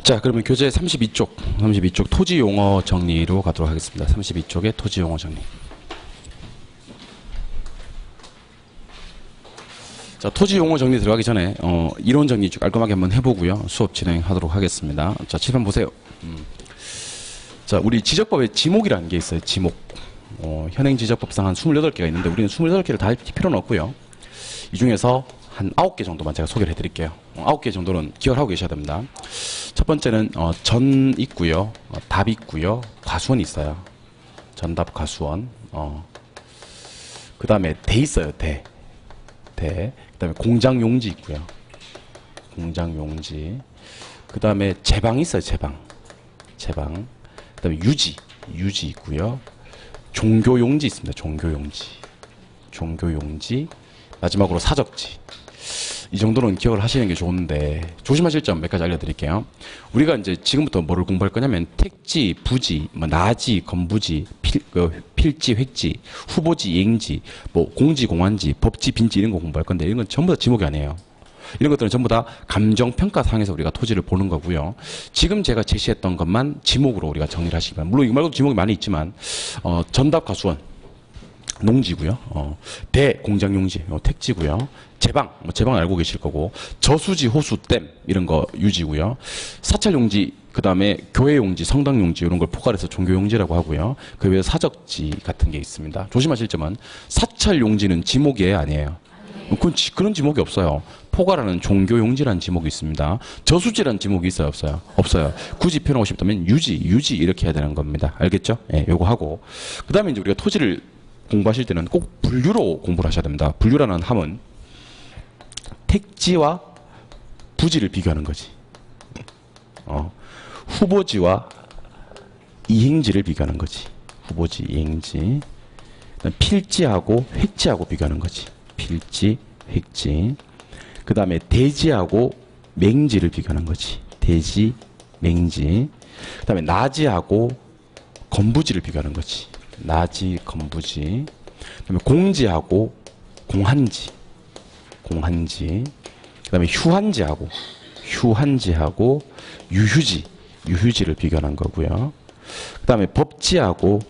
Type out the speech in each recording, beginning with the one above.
자, 그러면 교재 32쪽 토지 용어 정리로 가도록 하겠습니다. 32쪽의 토지 용어 정리. 자, 토지 용어 정리 들어가기 전에 이론 정리 좀 깔끔하게 한번 해보고요. 수업 진행하도록 하겠습니다. 자, 칠판 보세요. 자, 우리 지적법에 지목이라는 게 있어요. 지목. 현행지적법상 한 28개가 있는데 우리는 28개를 다 할 필요는 없고요. 이 중에서 한 9개 정도만 제가 소개를 해드릴게요. 9개 정도는 기억을 하고 계셔야 됩니다. 첫 번째는 전 있고요. 답 있고요. 과수원 있어요. 전답 과수원. 그 다음에 대 있어요. 대. 그 다음에 공장용지 있고요. 공장용지. 그 다음에 제방 있어요. 제방. 그 다음에 유지 있고요. 종교용지 있습니다. 종교용지. 마지막으로 사적지. 이 정도는 기억을 하시는 게 좋은데 조심하실 점 몇 가지 알려드릴게요. 우리가 이제 지금부터 뭐를 공부할 거냐면 택지, 부지, 나지, 건부지, 필지, 획지, 후보지, 이행지, 공지, 공안지, 법지, 빈지 이런 거 공부할 건데 이런 건 전부 다 지목이 아니에요. 이런 것들은 전부 다 감정평가상에서 우리가 토지를 보는 거고요. 지금 제가 제시했던 것만 지목으로 우리가 정리를 하시기 바랍니다. 물론 이거 말고도 지목이 많이 있지만 전답 과수원 농지고요. 대 공장용지 택지고요. 제방 제방은 알고 계실 거고 저수지 호수댐 이런 거 유지고요. 사찰용지 그다음에 교회용지 성당용지 이런 걸 포괄해서 종교용지라고 하고요. 그 외에 사적지 같은 게 있습니다. 조심하실 점은 사찰용지는 지목이 아니에요. 그런 지목이 없어요. 포괄하는 종교용지라는 지목이 있습니다. 저수지라는 지목이 있어요? 없어요? 없어요. 굳이 표현하고 싶다면 유지 이렇게 해야 되는 겁니다. 알겠죠? 예, 요거 하고 그 다음에 이제 우리가 토지를 공부하실 때는 꼭 분류로 공부를 하셔야 됩니다. 분류라는 함은 택지와 부지를 비교하는 거지. 후보지와 이행지를 비교하는 거지. 후보지, 이행지. 필지하고 획지하고 비교하는 거지. 필지, 획지. 그 다음에 대지하고 맹지를 비교하는 거지. 대지, 맹지. 그 다음에 나지하고 건부지를 비교하는 거지. 나지, 건부지. 그 다음에 공지하고 공한지. 그 다음에 휴한지하고 유휴지를 비교하는 거고요. 그 다음에 법지하고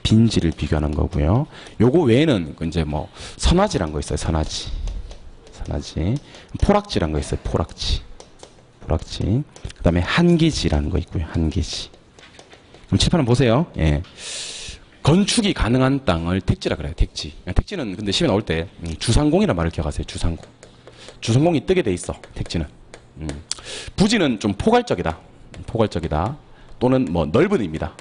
빈지를 비교하는 거고요. 요거 외에는 이제 선화지란 거 있어요. 선화지. 포락지란 거 있어요. 포락지. 그 다음에 한계지라는 거 있고요. 한계지. 그럼 칠판을 보세요. 예. 건축이 가능한 땅을 택지라 그래요. 택지는 근데 시험에 나올 때 주상공이라는 말을 기억하세요. 주상공이 뜨게 돼 있어. 택지는. 부지는 좀 포괄적이다. 또는 넓은 의미다.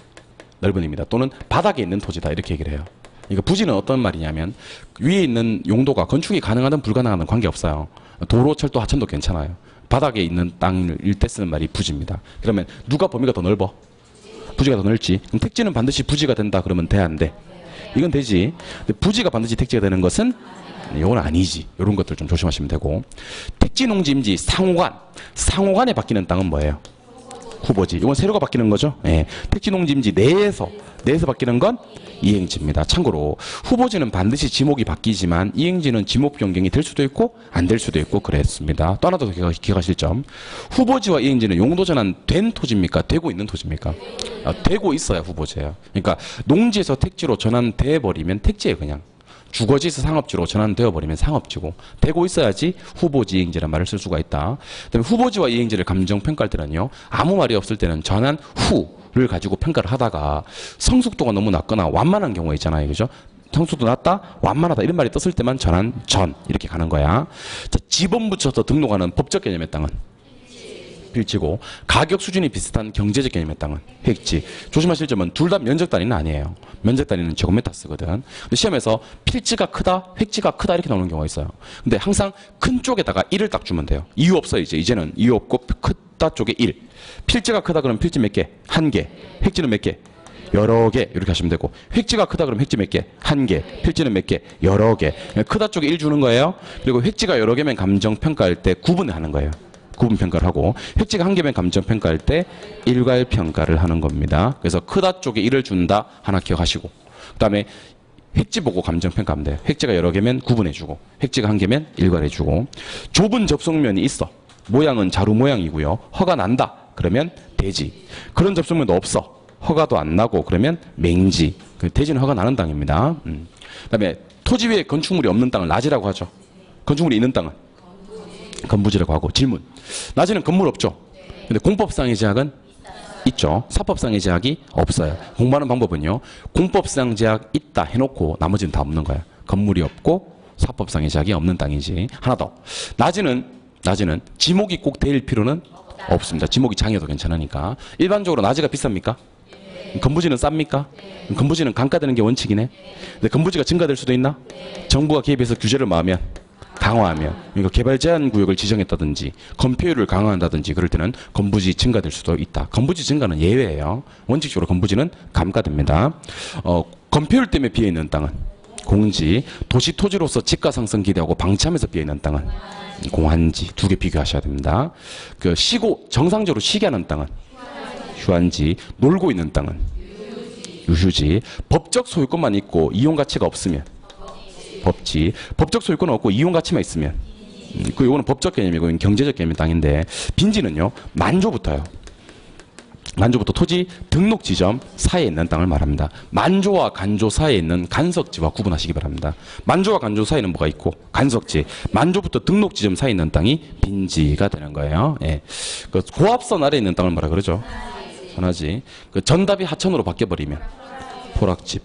또는 바닥에 있는 토지다. 이렇게 얘기를 해요. 그러니까 부지는 어떤 말이냐면 위에 있는 용도가 건축이 가능하든 불가능하든 관계없어요. 도로, 철도, 하천도 괜찮아요. 바닥에 있는 땅일 때 쓰는 말이 부지입니다. 그러면 누가 범위가 더 넓어? 부지가 더 넓지. 그럼 택지는 반드시 부지가 된다 그러면 돼, 안 돼? 이건 되지. 근데 부지가 반드시 택지가 되는 것은 이건 아니지. 이런 것들 좀 조심하시면 되고. 택지, 농지, 임지, 상호간에 바뀌는 땅은 뭐예요? 후보지. 이건 세로가 바뀌는 거죠. 예. 택지, 농지, 임지 내에서 바뀌는 건 이행지입니다. 참고로 후보지는 반드시 지목이 바뀌지만 이행지는 지목 변경이 될 수도 있고 안 될 수도 있고 그랬습니다. 또 하나 더 기억하실 점. 후보지와 이행지는 용도 전환된 토지입니까? 되고 있는 토지입니까? 되고 있어야 후보지예요. 그러니까 농지에서 택지로 전환돼 버리면 택지예요. 그냥. 주거지에서 상업지로 전환되어 버리면 상업지고 되고 있어야지 후보지 이행지라는 말을 쓸 수가 있다. 그다음에 후보지와 이행지를 감정평가할 때는요. 아무 말이 없을 때는 전환 후를 가지고 평가를 하다가 성숙도가 너무 낮거나 완만한 경우가 있잖아요. 그죠? 성숙도 낮다, 완만하다 이런 말이 떴을 때만 전환 전 이렇게 가는 거야. 자, 지번 붙여서 등록하는 법적 개념의 땅은 필지고 가격 수준이 비슷한 경제적 개념의 땅은 획지. 조심하실 점은 둘 다 면적 단위는 아니에요. 면적 단위는 제곱미터 쓰거든. 근데 시험에서 필지가 크다, 획지가 크다 이렇게 나오는 경우가 있어요. 근데 항상 큰 쪽에다가 1을 딱 주면 돼요. 이유 없어요. 이제는 이유 없고 크다 쪽에 1. 필지가 크다 그러면 필지 몇 개? 1개. 획지는 몇 개? 여러 개 이렇게 하시면 되고 획지가 크다 그러면 획지 몇 개? 1개. 필지는 몇 개? 여러 개. 크다 쪽에 1 주는 거예요. 그리고 획지가 여러 개면 감정평가할 때 구분을 하는 거예요. 구분평가를 하고 획지가 1개면 감정평가할 때 일괄평가를 하는 겁니다. 그래서 크다 쪽에 1을 준다 하나 기억하시고 그 다음에 획지 보고 감정평가하면 돼요. 획지가 여러 개면 구분해주고 획지가 1개면 일괄해주고 좁은 접속면이 있어. 모양은 자루 모양이고요. 허가 난다. 그러면 대지. 그런 접수물도 없어. 허가도 안 나고 그러면 맹지. 대지는 허가 나는 땅입니다. 그다음에 토지 위에 건축물이 없는 땅을 낮이라고 하죠. 건축물이 있는 땅은 건부지라고 하고. 질문. 낮이는 건물 없죠. 근데 공법상의 제약은 있죠. 사법상의 제약이 없어요. 공부하는 방법은요. 공법상 제약 있다 해놓고 나머지는 다 없는 거야. 건물이 없고 사법상의 제약이 없는 땅이지. 하나 더. 낮이는 지목이 꼭 될 필요는 없습니다. 지목이 장애도 괜찮으니까. 일반적으로 낮이가 비쌉니까? 건부지는 쌉니까? 건부지는 강가되는 게 원칙이네. 근데 건부지가 증가될 수도 있나? 정부가 개입해서 규제를 강화하면 그러니까 개발 제한 구역을 지정했다든지 건폐율을 강화한다든지 그럴 때는 건부지 증가될 수도 있다. 건부지 증가는 예외예요. 원칙적으로 건부지는 감가됩니다. 건폐율 때문에 비어있는 땅은 공지, 도시 토지로서 집가 상승 기대하고 방치하면서 비어있는 땅은 공한지. 두 개 비교하셔야 됩니다. 그 쉬고 정상적으로 쉬게 하는 땅은 휴한지, 놀고 있는 땅은 유휴지, 법적 소유권만 있고 이용 가치가 없으면 법지, 법적 소유권은 없고 이용 가치만 있으면 이거는 법적 개념이고 이건 경제적 개념의 땅인데 빈지는요 만조부터요. 만조부터 토지 등록 지점 사이에 있는 땅을 말합니다. 만조와 간조 사이에 있는 간석지와 구분하시기 바랍니다. 만조와 간조 사이에는 뭐가 있고 간석지, 만조부터 등록 지점 사이에 있는 땅이 빈지가 되는 거예요. 예. 그 고압선 아래에 있는 땅을 뭐라 그러죠? 선하지. 그 전답이 하천으로 바뀌어버리면 포락지.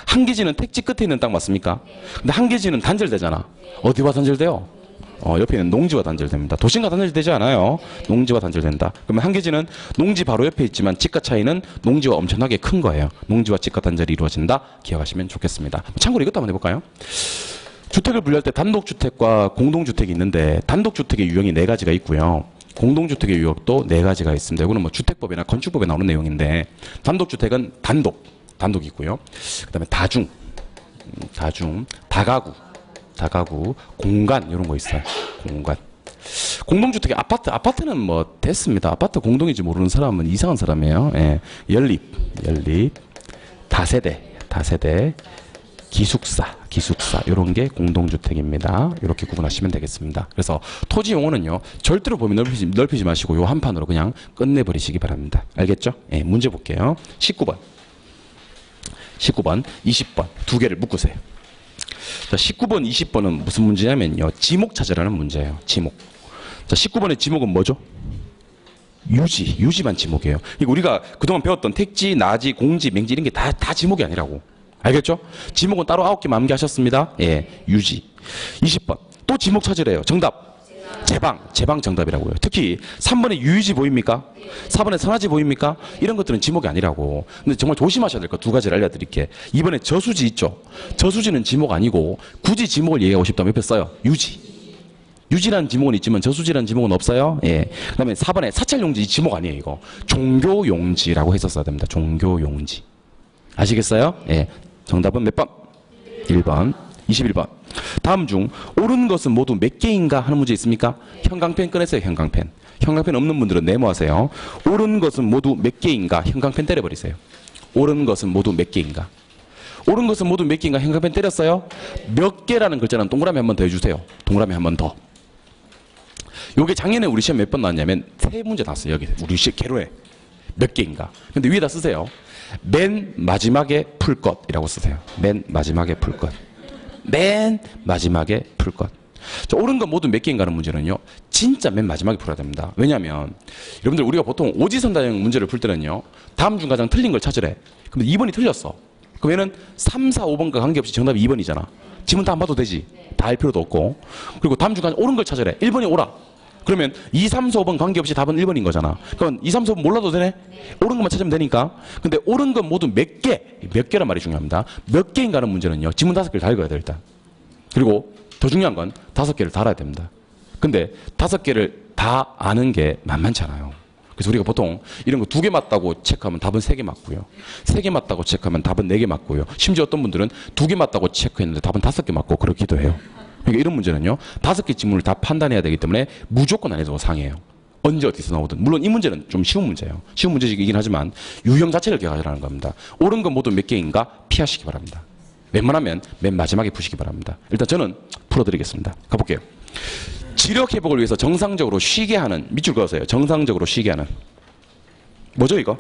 한기지는 택지 끝에 있는 땅 맞습니까? 근데 한기지는 단절되잖아. 어디와 단절돼요? 옆에 있는 농지와 단절됩니다. 도심과 단절되지 않아요. 농지와 단절된다. 그러면 한기지는 농지 바로 옆에 있지만 집가 차이는 농지와 엄청나게 큰 거예요. 농지와 집가 단절이 이루어진다. 기억하시면 좋겠습니다. 참고로 이것도 한번 해볼까요? 주택을 분류할 때 단독주택과 공동주택이 있는데 단독주택의 유형이 4가지가 있고요. 공동주택의 유형도 4가지가 있습니다. 이거는 뭐 주택법이나 건축법에 나오는 내용인데 단독주택은 단독이 있고요. 그 다음에 다중, 다가구, 공간 이런 거 있어요. 공간. 공동주택의 아파트는 뭐 됐습니다. 아파트 공동인지 모르는 사람은 이상한 사람이에요. 예. 연립, 다세대, 기숙사 이런 게 공동주택입니다. 이렇게 구분하시면 되겠습니다. 그래서 토지 용어는요 절대로 범위 넓히지 마시고 요 한 판으로 그냥 끝내버리시기 바랍니다. 알겠죠? 예, 문제 볼게요. 19번, 20번 두 개를 묶으세요. 자, 19번, 20번은 무슨 문제냐면요. 지목 찾으라는 문제예요. 지목. 자, 19번의 지목은 뭐죠? 유지만 지목이에요. 그러니까 우리가 그동안 배웠던 택지, 나지, 공지, 맹지 이런 게 다 지목이 아니라고. 알겠죠? 지목은 따로 9개 암기하셨습니다. 예, 유지. 20번. 또 지목 찾으래요. 정답. 제방 정답이라고요. 특히 3번에 유유지 보입니까? 4번에 선화지 보입니까? 이런 것들은 지목이 아니라고. 근데 정말 조심하셔야 될 거 2가지를 알려드릴게. 이번에 저수지 있죠? 저수지는 지목 아니고 굳이 지목을 얘기하고 싶다면 옆에 써요. 유지라는 지목은 있지만 저수지라는 지목은 없어요. 예. 그 다음에 4번에 사찰용지 지목 아니에요. 이거. 종교용지라고 했었어야 됩니다. 종교용지. 아시겠어요? 예. 정답은 몇 번? 1번. 21번. 다음 중 옳은 것은 모두 몇 개인가 하는 문제 있습니까? 형광펜 꺼내세요. 형광펜 없는 분들은 네모하세요. 옳은 것은 모두 몇 개인가? 형광펜 때려버리세요. 옳은 것은 모두 몇 개인가? 옳은 것은 모두 몇 개인가? 형광펜 때렸어요? 몇 개라는 글자는 동그라미 한 번 더 해주세요. 동그라미 한 번 더. 요게 작년에 우리 시험 몇 번 나왔냐면 3문제 나왔어요. 여기 우리 시험 개로에 몇 개인가? 근데 위에다 쓰세요. 맨 마지막에 풀 것이라고 쓰세요. 맨 마지막에 풀 것. 자, 옳은 건 모두 몇 개인가 하는 문제는요. 진짜 맨 마지막에 풀어야 됩니다. 왜냐하면 여러분들 우리가 보통 오지선다형 문제를 풀 때는요. 다음 중 가장 틀린 걸 찾으래. 근데 2번이 틀렸어. 그럼 얘는 3, 4, 5번과 관계없이 정답이 2번이잖아. 지문 다 안 봐도 되지. 다 할 필요도 없고. 그리고 다음 중 가장 옳은 걸 찾으래. 1번이 옳아. 그러면 2, 3, 4, 5번 관계없이 답은 1번인 거잖아. 그럼 2, 3, 4, 5번 몰라도 되네? 옳은 것만 찾으면 되니까. 근데 옳은 건 모두 몇 개란 말이 중요합니다. 몇 개인가 하는 문제는요. 지문 5개를 다 읽어야 돼, 일단. 그리고 더 중요한 건 5개를 다 알아야 됩니다. 근데 5개를 다 아는 게 만만치 않아요. 그래서 우리가 보통 이런 거 2개 맞다고 체크하면 답은 3개 맞고요. 3개 맞다고 체크하면 답은 4개 맞고요. 심지어 어떤 분들은 2개 맞다고 체크했는데 답은 5개 맞고 그렇기도 해요. 그러니까 이런 문제는요. 5개 지문을 다 판단해야 되기 때문에 무조건 안 해도 상해요. 언제 어디서 나오든. 물론 이 문제는 좀 쉬운 문제예요. 쉬운 문제이긴 하지만 유형 자체를 기억하라는 겁니다. 옳은 건 모두 몇 개인가 피하시기 바랍니다. 웬만하면 맨 마지막에 푸시기 바랍니다. 일단 저는 풀어드리겠습니다. 가볼게요. 지력 회복을 위해서 정상적으로 쉬게 하는, 밑줄 그으세요. 정상적으로 쉬게 하는. 뭐죠 이거?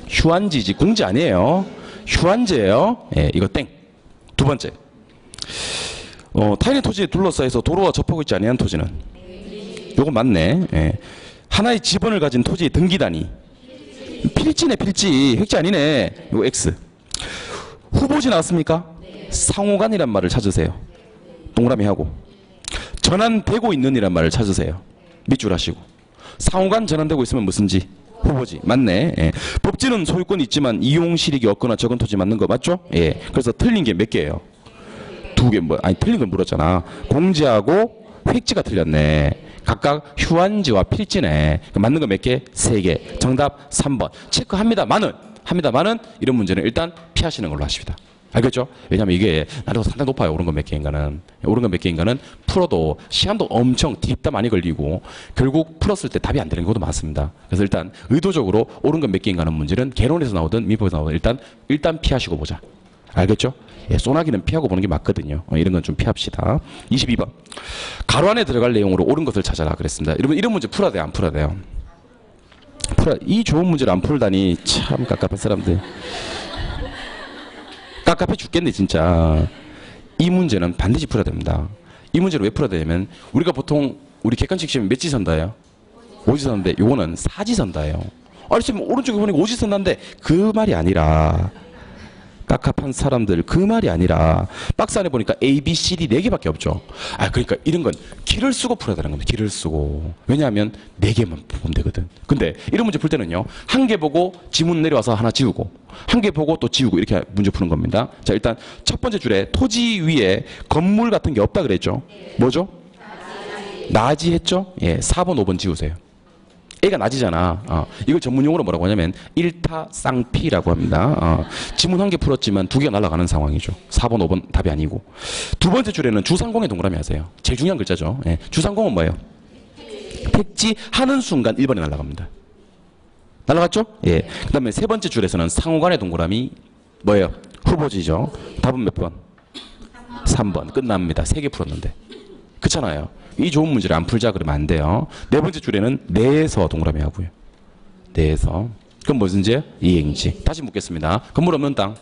휴환지지. 공지 아니에요. 휴환제예요. 예, 이거 땡. 두 번째. 타인의 토지에 둘러싸여서 도로와 접하고 있지 아니한 토지는? 요거 맞네. 예. 하나의 지번을 가진 토지의 등기단위. 필지네 필지. 획지 아니네. 이거 X. 후보지 나왔습니까? 상호간이란 말을 찾으세요. 동그라미 하고. 전환되고 있는 이란 말을 찾으세요. 밑줄 하시고. 상호간 전환되고 있으면 무슨지? 후보지. 맞네. 예. 법지는 소유권이 있지만 이용 실익이 없거나 적은 토지 맞는 거 맞죠? 예. 그래서 틀린 게 몇 개예요? 두 개. 아니 틀린 걸 물었잖아. 공지하고 획지가 틀렸네. 각각 휴환지와 필지네. 맞는 거 몇 개? 세 개. 정답 3번. 체크합니다만은 이런 문제는 일단 피하시는 걸로 하십니다. 알겠죠? 왜냐면 이게 난이도가 상당히 높아요. 옳은 거 몇 개인가는. 옳은 거 몇 개인가는 풀어도 시간도 엄청 딥다 많이 걸리고 결국 풀었을 때 답이 안 되는 경우도 많습니다. 그래서 일단 의도적으로 옳은 거 몇 개인가는 문제는 개론에서 나오든 민법에서 나오든 일단 피하시고 보자. 알겠죠? 예, 소나기는 피하고 보는 게 맞거든요. 이런 건 좀 피합시다. 22번. 가로 안에 들어갈 내용으로 옳은 것을 찾아라 그랬습니다. 여러분 이런 문제 풀어야 돼요? 안 풀어야 돼요? 이 좋은 문제를 안 풀다니 참 깝깝한 사람들. 깝깝해 죽겠네 진짜. 이 문제는 반드시 풀어야 됩니다. 이 문제를 왜 풀어야 되냐면 우리가 보통 우리 객관식 시험에 몇 지선다예요? 5지선다인데 요거는 4지선다예요. 아니 지금 오른쪽에 보니까 5지선다인데 그 말이 아니라 깝깝한 사람들 그 말이 아니라 박스 안에 보니까 A, B, C, D 4개밖에 없죠. 그러니까 이런 건 기를 쓰고 풀어야 되는 겁니다. 기를 쓰고. 왜냐하면 4개만 보면 되거든. 근데 이런 문제 풀 때는요. 한 개 보고 지문 내려와서 하나 지우고 한 개 보고 또 지우고 이렇게 문제 푸는 겁니다. 자 일단 첫 번째 줄에 토지 위에 건물 같은 게 없다 그랬죠. 뭐죠? 나지 했죠. 예, 4번 5번 지우세요. A가 낮이잖아. 이걸 전문용어로 뭐라고 하냐면 일타쌍피라고 합니다. 지문 한 개 풀었지만 2개가 날아가는 상황이죠. 4번, 5번 답이 아니고. 두 번째 줄에는 주상공에 동그라미 하세요. 제일 중요한 글자죠. 예. 주상공은 뭐예요? 택지 하는 순간 1번에 날아갑니다. 날아갔죠? 예. 그 다음에 세 번째 줄에서는 상호간에 동그라미 뭐예요? 후보지죠. 답은 몇 번? 3번. 끝납니다. 3개 풀었는데. 그렇잖아요. 이 좋은 문제를 안 풀자 그러면 안 돼요. 네 번째 줄에는 내에서 동그라미 하고요. 내에서. 그럼 무슨 지예요? 이행지. 다시 묻겠습니다. 건물 없는 땅.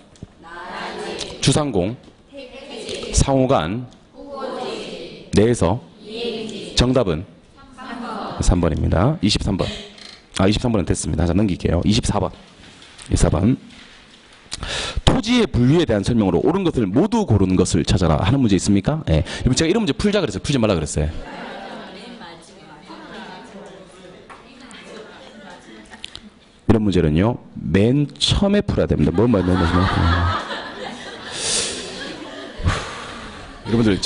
주상공. 상호간. 내에서. 정답은 3번입니다. 23번. 23번은 됐습니다. 자, 넘길게요. 24번. 24번. 토지의 분류에 대한 설명으로 옳은 것을 모두 고르는 것을 찾아라 하는 문제 있습니까? 예. 제가 이런 문제 풀자 그랬어요. 풀지 말라 그랬어요. 이런 문제는요. 맨 처음에 풀어야 됩니다. 맨 마지막에. 여러분들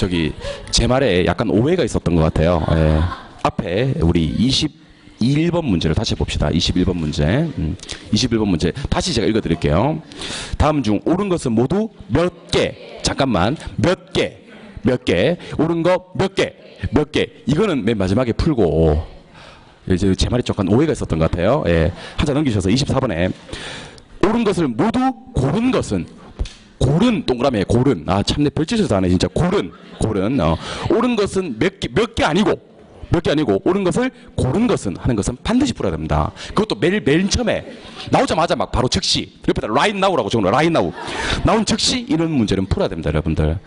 제 말에 약간 오해가 있었던 것 같아요. 예. 앞에 우리 21번 문제를 다시 봅시다. 21번 문제. 21번 문제. 다시 제가 읽어드릴게요. 다음 중 옳은 것은 모두 몇 개. 잠깐만. 몇 개. 몇 개. 옳은 거 몇 개. 몇 개. 이거는 맨 마지막에 풀고. 이제 제 말이 조금 오해가 있었던 것 같아요. 예. 한자 넘기셔서 24번에. 옳은 것을 모두 고른 것은. 고른 동그라미에 고른. 참내 별짓에서 하네 진짜. 고른. 옳은 것은 몇 개 아니고. 몇 개 아니고 옳은 것을 고른 것은 하는 것은 반드시 풀어야 됩니다. 그것도 맨 처음에 나오자마자 막 바로 즉시 옆에다 right now라고 적어놓은 right now 나온 즉시 이런 문제는 풀어야 됩니다. 여러분들.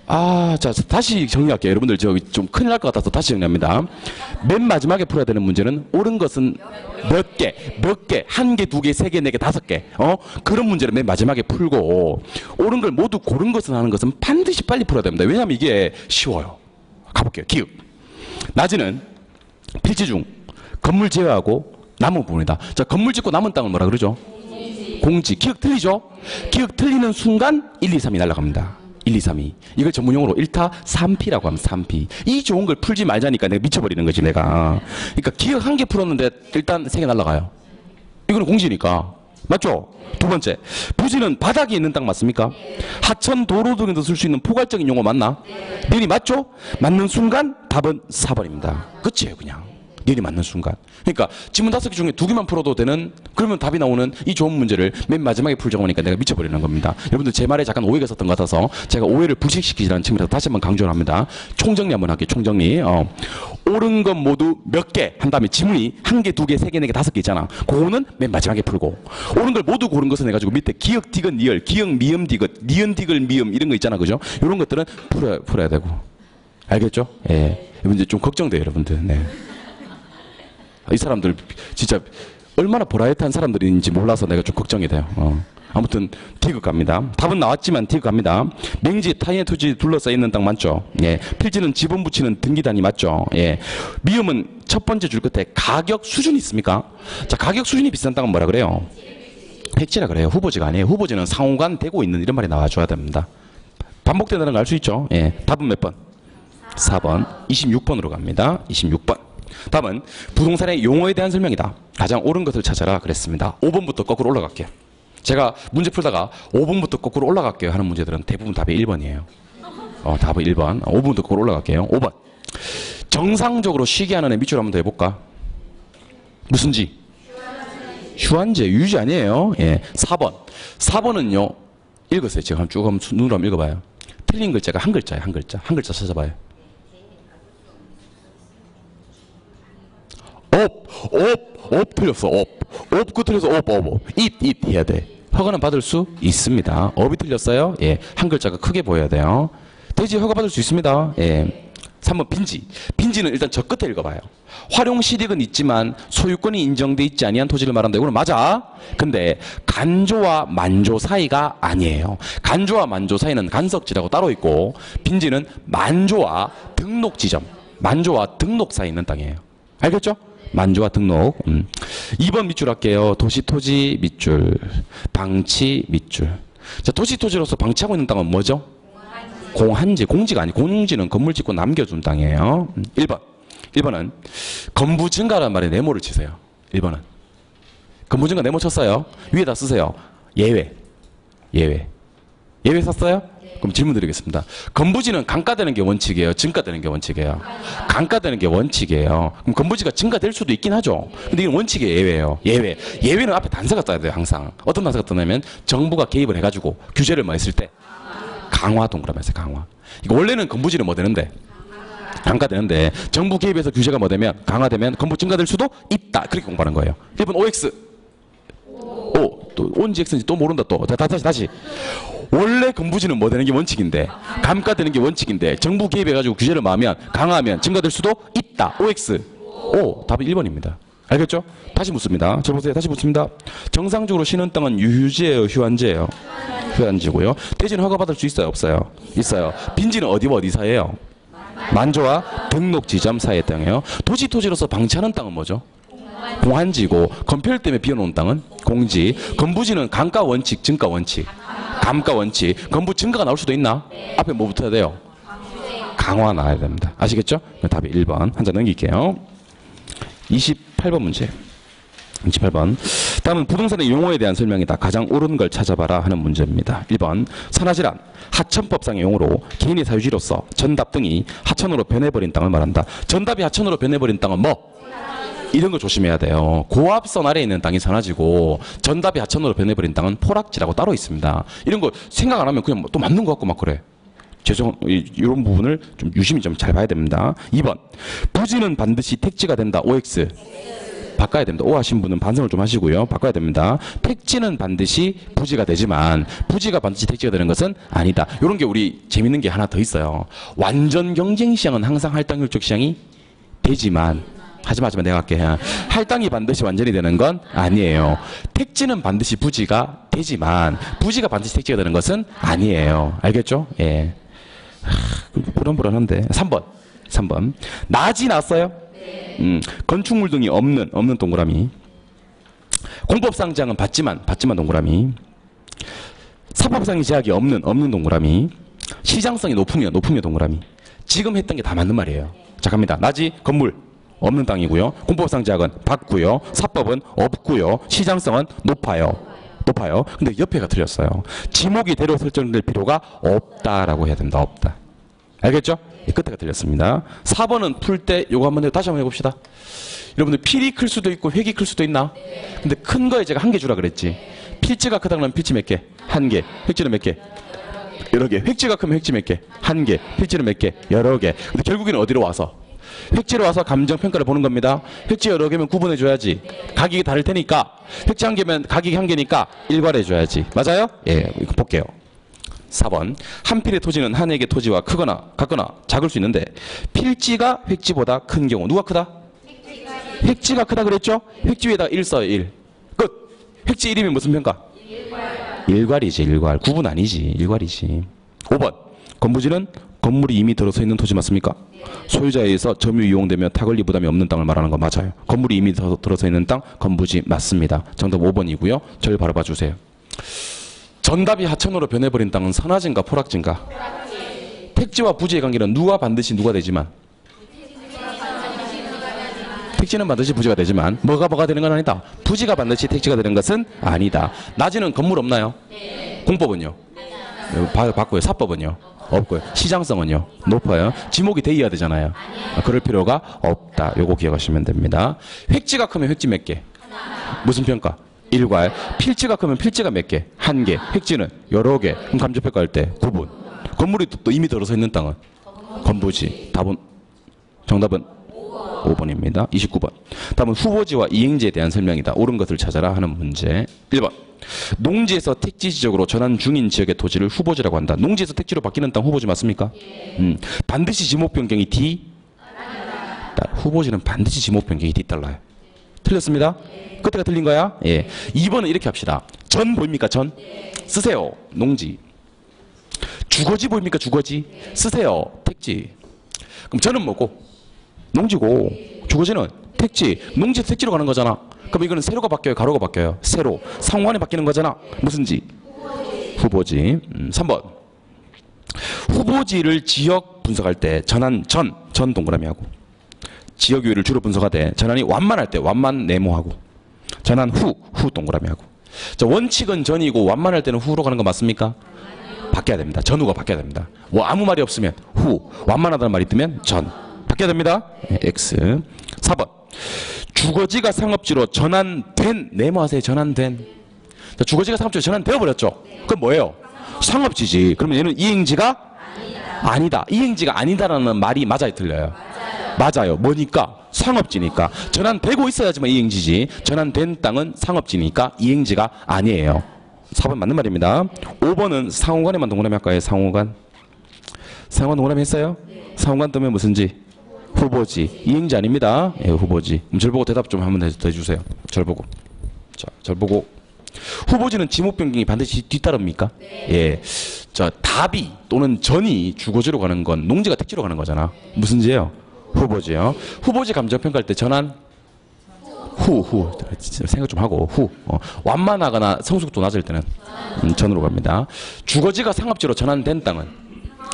자 다시 정리할게요. 여러분들 좀 큰일 날 것 같아서 다시 정리합니다. 맨 마지막에 풀어야 되는 문제는 옳은 것은 몇 개, 한 개, 두 개, 세 개, 네 개, 다섯 개. 그런 문제를 맨 마지막에 풀고 옳은 걸 모두 고른 것은 하는 것은 반드시 빨리 풀어야 됩니다. 왜냐하면 이게 쉬워요. 가볼게요. 기읍. 낮이는 필지 중 건물 제외하고 남은 부분이다. 자, 건물 짓고 남은 땅은 뭐라 그러죠? 공지. 기억 틀리죠? 기억 틀리는 순간 1, 2, 3이 날아갑니다. 1, 2, 3이. 이걸 전문용어로 일타 3피라고 하면 3피. 이 좋은 걸 풀지 말자니까 내가 미쳐버리는 거지 내가. 그러니까 기억 한 개 풀었는데 일단 3개 날아가요. 이거는 공지니까. 맞죠? 두 번째, 부지는 바닥에 있는 땅 맞습니까? 하천, 도로 등에도 쓸 수 있는 포괄적인 용어 맞나? 네. 맞죠? 맞는 순간 답은 4번입니다. 끝이에요 그냥. 니은이 맞는 순간. 그러니까 지문 5개 중에 2개만 풀어도 되는, 그러면 답이 나오는 이 좋은 문제를 맨 마지막에 풀자고 하니까 내가 미쳐버리는 겁니다. 여러분들 제 말에 잠깐 오해가 있었던 것 같아서 제가 오해를 불식시키자는 측면에서 다시 한번 강조를 합니다. 총정리 한번 할게요. 총정리. 옳은 것 모두 몇 개 한 다음에 지문이 1개, 2개, 3개, 4개, 5개 있잖아. 그거는 맨 마지막에 풀고, 옳은 걸 모두 고른 것은 해가지고 밑에 기역, 디귿, 니을, 기역, 미음, 디귿, 니은, 디귿, 미음 이런 거 있잖아. 그죠? 이런 것들은 풀어야 되고. 알겠죠? 예. 여러분들 좀 걱정돼요, 여러분들. 네. 이 사람들 진짜 얼마나 보라이트한 사람들인지 몰라서 내가 좀 걱정이 돼요. 아무튼 디귿 갑니다. 답은 나왔지만 디귿 갑니다. 맹지, 타인의 토지 둘러싸여 있는 땅 맞죠? 예. 필지는 지분 붙이는 등기단위 맞죠? 예. 미음은 첫 번째 줄 끝에 가격 수준이 있습니까? 자, 가격 수준이 비싼 땅은 뭐라 그래요? 택지라 그래요. 후보지가 아니에요. 후보지는 상호간 되고 있는 이런 말이 나와줘야 됩니다. 반복된다는 걸 알 수 있죠? 예. 답은 몇 번? 4번. 26번으로 갑니다. 26번. 다음은 부동산의 용어에 대한 설명이다. 가장 옳은 것을 찾아라 그랬습니다. 5번부터 거꾸로 올라갈게요. 제가 문제 풀다가 5번부터 거꾸로 올라갈게요 하는 문제들은 대부분 답이 1번이에요. 답은 1번. 5번부터 거꾸로 올라갈게요. 5번. 정상적으로 쉬게 하는 애 밑줄 한번 더 해볼까? 무슨 지? 휴한제. 유지 아니에요. 예. 4번. 4번은요. 읽으세요. 제가 쭉 눈으로 한번 읽어봐요. 틀린 글자가 한 글자예요. 한 글자. 한 글자 찾아봐요. 업 틀렸어. 업 그 틀려서 업. 잇 해야 돼. 허가는 받을 수 있습니다. 업이 틀렸어요. 예, 한 글자가 크게 보여야 돼요. 돼지 허가 받을 수 있습니다. 예. 3번 빈지. 빈지는 일단 저 끝에 읽어봐요. 활용 실익은 있지만 소유권이 인정돼 있지 아니한 토지를 말한다. 이거는 맞아. 근데 간조와 만조 사이가 아니에요. 간조와 만조 사이는 간석지라고 따로 있고, 빈지는 만조와 등록 지점, 만조와 등록 사이에 있는 땅이에요. 알겠죠? 만조와 등록. 2번 밑줄 할게요. 도시 토지 밑줄, 방치 밑줄. 자, 도시 토지로서 방치하고 있는 땅은 뭐죠? 공한지. 공지가 아니고, 공지는 건물 짓고 남겨준 땅이에요. 1번은 건부 증가라는 말에 네모를 치세요. 1번은 건부 증가 네모 쳤어요. 위에다 쓰세요. 예외 썼어요? 그럼 질문 드리겠습니다. 건부지는 강가되는 게 원칙이에요? 증가되는 게 원칙이에요? 강가되는 게 원칙이에요. 그럼 건부지가 증가될 수도 있긴 하죠. 근데 이건 원칙이에요? 예외예요? 예외는 앞에 단서가 떠야 돼요. 항상. 어떤 단서가 떠냐면 정부가 개입을 해가지고 규제를 뭐 했을 때, 강화 동그라미 했어요. 강화. 이거 원래는 건부지는 뭐 되는데? 강화되는데 정부 개입해서 규제가 뭐 되면, 강화되면 건부 증가될 수도 있다. 그렇게 공부하는 거예요. 1번 OX. 또 온지 X인지 또 모른다. 또 다시. 원래 건부지는 뭐 되는 게 원칙인데, 감가되는 게 원칙인데, 정부 개입해가지고 규제를 마하면, 강화하면 증가될 수도 있다. OX. 답이 1번입니다. 알겠죠? 다시 묻습니다. 저 보세요. 다시 묻습니다. 정상적으로 쉬는 땅은 유휴지예요? 휴한지예요? 휴한지고요. 대신 허가받을 수 있어요? 없어요? 있어요. 빈지는 어디와 어디 사이예요? 만조와 등록 지점 사이의 땅이에요. 도시 토지로서 방치하는 땅은 뭐죠? 공한지고, 건폐율 때문에 비워놓은 땅은 공지. 건부지는 감가 원칙, 증가 원칙. 감가 원칙. 건부 증가가 나올 수도 있나? 앞에 뭐 붙어야 돼요? 강화 나와야 됩니다. 아시겠죠? 답이 1번. 한 장 넘길게요. 28번 문제. 28번. 다음은 부동산의 용어에 대한 설명이다. 가장 옳은 걸 찾아봐라 하는 문제입니다. 1번. 산하질환. 하천법상의 용어로 개인의 사유지로서 전답 등이 하천으로 변해버린 땅을 말한다. 전답이 하천으로 변해버린 땅은 뭐? 이런 거 조심해야 돼요. 고압선 아래에 있는 땅이 산하지고, 전답이 하천으로 변해버린 땅은 포락지라고 따로 있습니다. 이런 거 생각 안 하면 그냥 또 맞는 것 같고 막 그래. 이런 부분을 좀 유심히 좀 잘 봐야 됩니다. 2번. 부지는 반드시 택지가 된다. OX. 바꿔야 됩니다. O 하신 분은 반성을 좀 하시고요. 바꿔야 됩니다. 택지는 반드시 부지가 되지만 부지가 반드시 택지가 되는 것은 아니다. 이런 게 우리 재밌는 게 하나 더 있어요. 완전 경쟁 시장은 항상 할당 율적 시장이 되지만, 하지마 내가 할게. 할당이 반드시 완전히 되는 건 아니에요. 택지는 반드시 부지가 되지만 부지가 반드시 택지가 되는 것은 아니에요. 알겠죠? 예. 불안불안한데. 3번. 낮이 났어요? 건축물 등이 없는 동그라미. 공법상 제한은 받지만 동그라미. 사법상의 제약이 없는 동그라미. 시장성이 높으면 동그라미. 지금 했던 게 다 맞는 말이에요. 자, 갑니다. 낮이 건물 없는 땅이고요. 공법상 제약은 받고요. 사법은 없고요. 시장성은 높아요. 근데 옆에가 틀렸어요. 지목이 대로 설정될 필요가 없다라고 해야 됩니다. 없다. 알겠죠? 예, 끝에가 틀렸습니다. 4번은 풀 때 요거 한번 다시 한번 해봅시다. 여러분들 필이 클 수도 있고 획이 클 수도 있나? 근데 큰 거에 제가 한 개 주라 그랬지. 필지가 크다 그러면 필지 몇 개? 한 개. 획지는 몇 개? 여러 개. 획지가 크면 획지 몇 개? 한 개. 필지는 몇 개? 여러 개. 근데 결국에는 어디로 와서? 획지로 와서 감정평가를 보는 겁니다. 획지 여러 개면 구분해줘야지. 가격이 다를 테니까. 획지 한 개면 가격이 한 개니까 일괄해줘야지. 맞아요? 예, 이거 볼게요. 4번. 한 필의 토지는 한 획의 토지와 크거나 같거나 작을 수 있는데 필지가 획지보다 큰 경우 누가 크다? 획지가 크다 그랬죠? 획지 위에다 1 써요. 1. 끝. 획지 1이면 무슨 평가? 일괄이지. 일괄. 구분 아니지. 일괄이지. 5번. 건부지는 건물이 이미 들어서 있는 토지 맞습니까? 소유자에 의해서 점유 이용되며 타권리 부담이 없는 땅을 말하는 거 맞아요. 건물이 이미 들어서 있는 땅 건부지 맞습니다. 정답 5번이고요. 저를 바로 봐주세요. 전답이 하천으로 변해버린 땅은 선화지인가 포락지인가? 택지와 부지의 관계는 누가 반드시 누가 되지만 택지는 반드시 부지가 되지만 뭐가 되는 건 아니다. 부지가 반드시 택지가 되는 것은 아니다. 낮에는 건물 없나요? 공법은요? 바꿔요. 사법은요? 없고요. 시장성은요? 높아요. 지목이 돼야 되잖아요. 그럴 필요가 없다. 요거 기억하시면 됩니다. 획지가 크면 획지 몇 개? 무슨 평가? 일괄. 필지가 크면 필지가 몇 개? 한 개. 획지는 여러 개. 그럼 감정평가할 때 구분. 건물이 또 이미 들어서 있는 땅은 건부지. 답은 정답은 5번입니다. 29번. 다음은 후보지와 이행지에 대한 설명이다. 옳은 것을 찾아라 하는 문제. 1번. 농지에서 택지 지역으로 전환 중인 지역의 토지를 후보지라고 한다. 농지에서 택지로 바뀌는 땅 후보지 맞습니까? 반드시 지목 변경이 D? 후보지는 반드시 지목 변경이 뒤따라요. 틀렸습니다. 끝에가 틀린 거야? 예. 2번은 이렇게 합시다. 전 보입니까? 전? 쓰세요. 농지. 주거지 보입니까? 주거지. 쓰세요. 택지. 그럼 전은 뭐고? 농지고. 주거지는 택지. 농지에서 택지로 가는 거잖아. 그럼 이거는 세로가 바뀌어요? 가로가 바뀌어요? 세로. 상호간에 바뀌는 거잖아. 무슨지? 후보지. 3번. 후보지를 지역 분석할 때 전환 전 동그라미 하고 지역 유의를 주로 분석하되 전환이 완만할 때 완만 네모하고 전환 후 동그라미 하고. 자, 원칙은 전이고 완만할 때는 후로 가는 거 맞습니까? 바뀌어야 됩니다. 전후가 바뀌어야 됩니다. 뭐 아무 말이 없으면 후, 완만하다는 말이 뜨면 전. 바뀌어야 됩니다. X. 4번. 주거지가 상업지로 전환된, 네모하세요. 전환된. 자, 주거지가 상업지로 전환되어 버렸죠. 그럼 뭐예요? 상업지지. 그러면 얘는 이행지가 아니다. 이행지가 아니다라는 말이 맞아요, 틀려요? 맞아요. 뭐니까? 상업지니까. 전환되고 있어야지만 이행지지. 전환된 땅은 상업지니까 이행지가 아니에요. 4번 맞는 말입니다. 5번은 상호간에만 동그라미 할까요? 상호간. 상호간 동그라미 했어요? 상호간 뜨면 무슨지? 후보지. 이행지 아닙니다. 예, 후보지. 절 보고 대답 좀 한번 더 해주세요. 절 보고. 자, 절 보고. 후보지는 지목 변경이 반드시 뒤따릅니까? 예. 자, 답이 또는 전이 주거지로 가는 건 농지가 택지로 가는 거잖아. 무슨 지예요? 후보지요. 후보지 감정평가할 때 전환 후. 생각 좀 하고 후. 완만하거나 성숙도 낮을 때는 전으로 갑니다. 주거지가 상업지로 전환된 땅은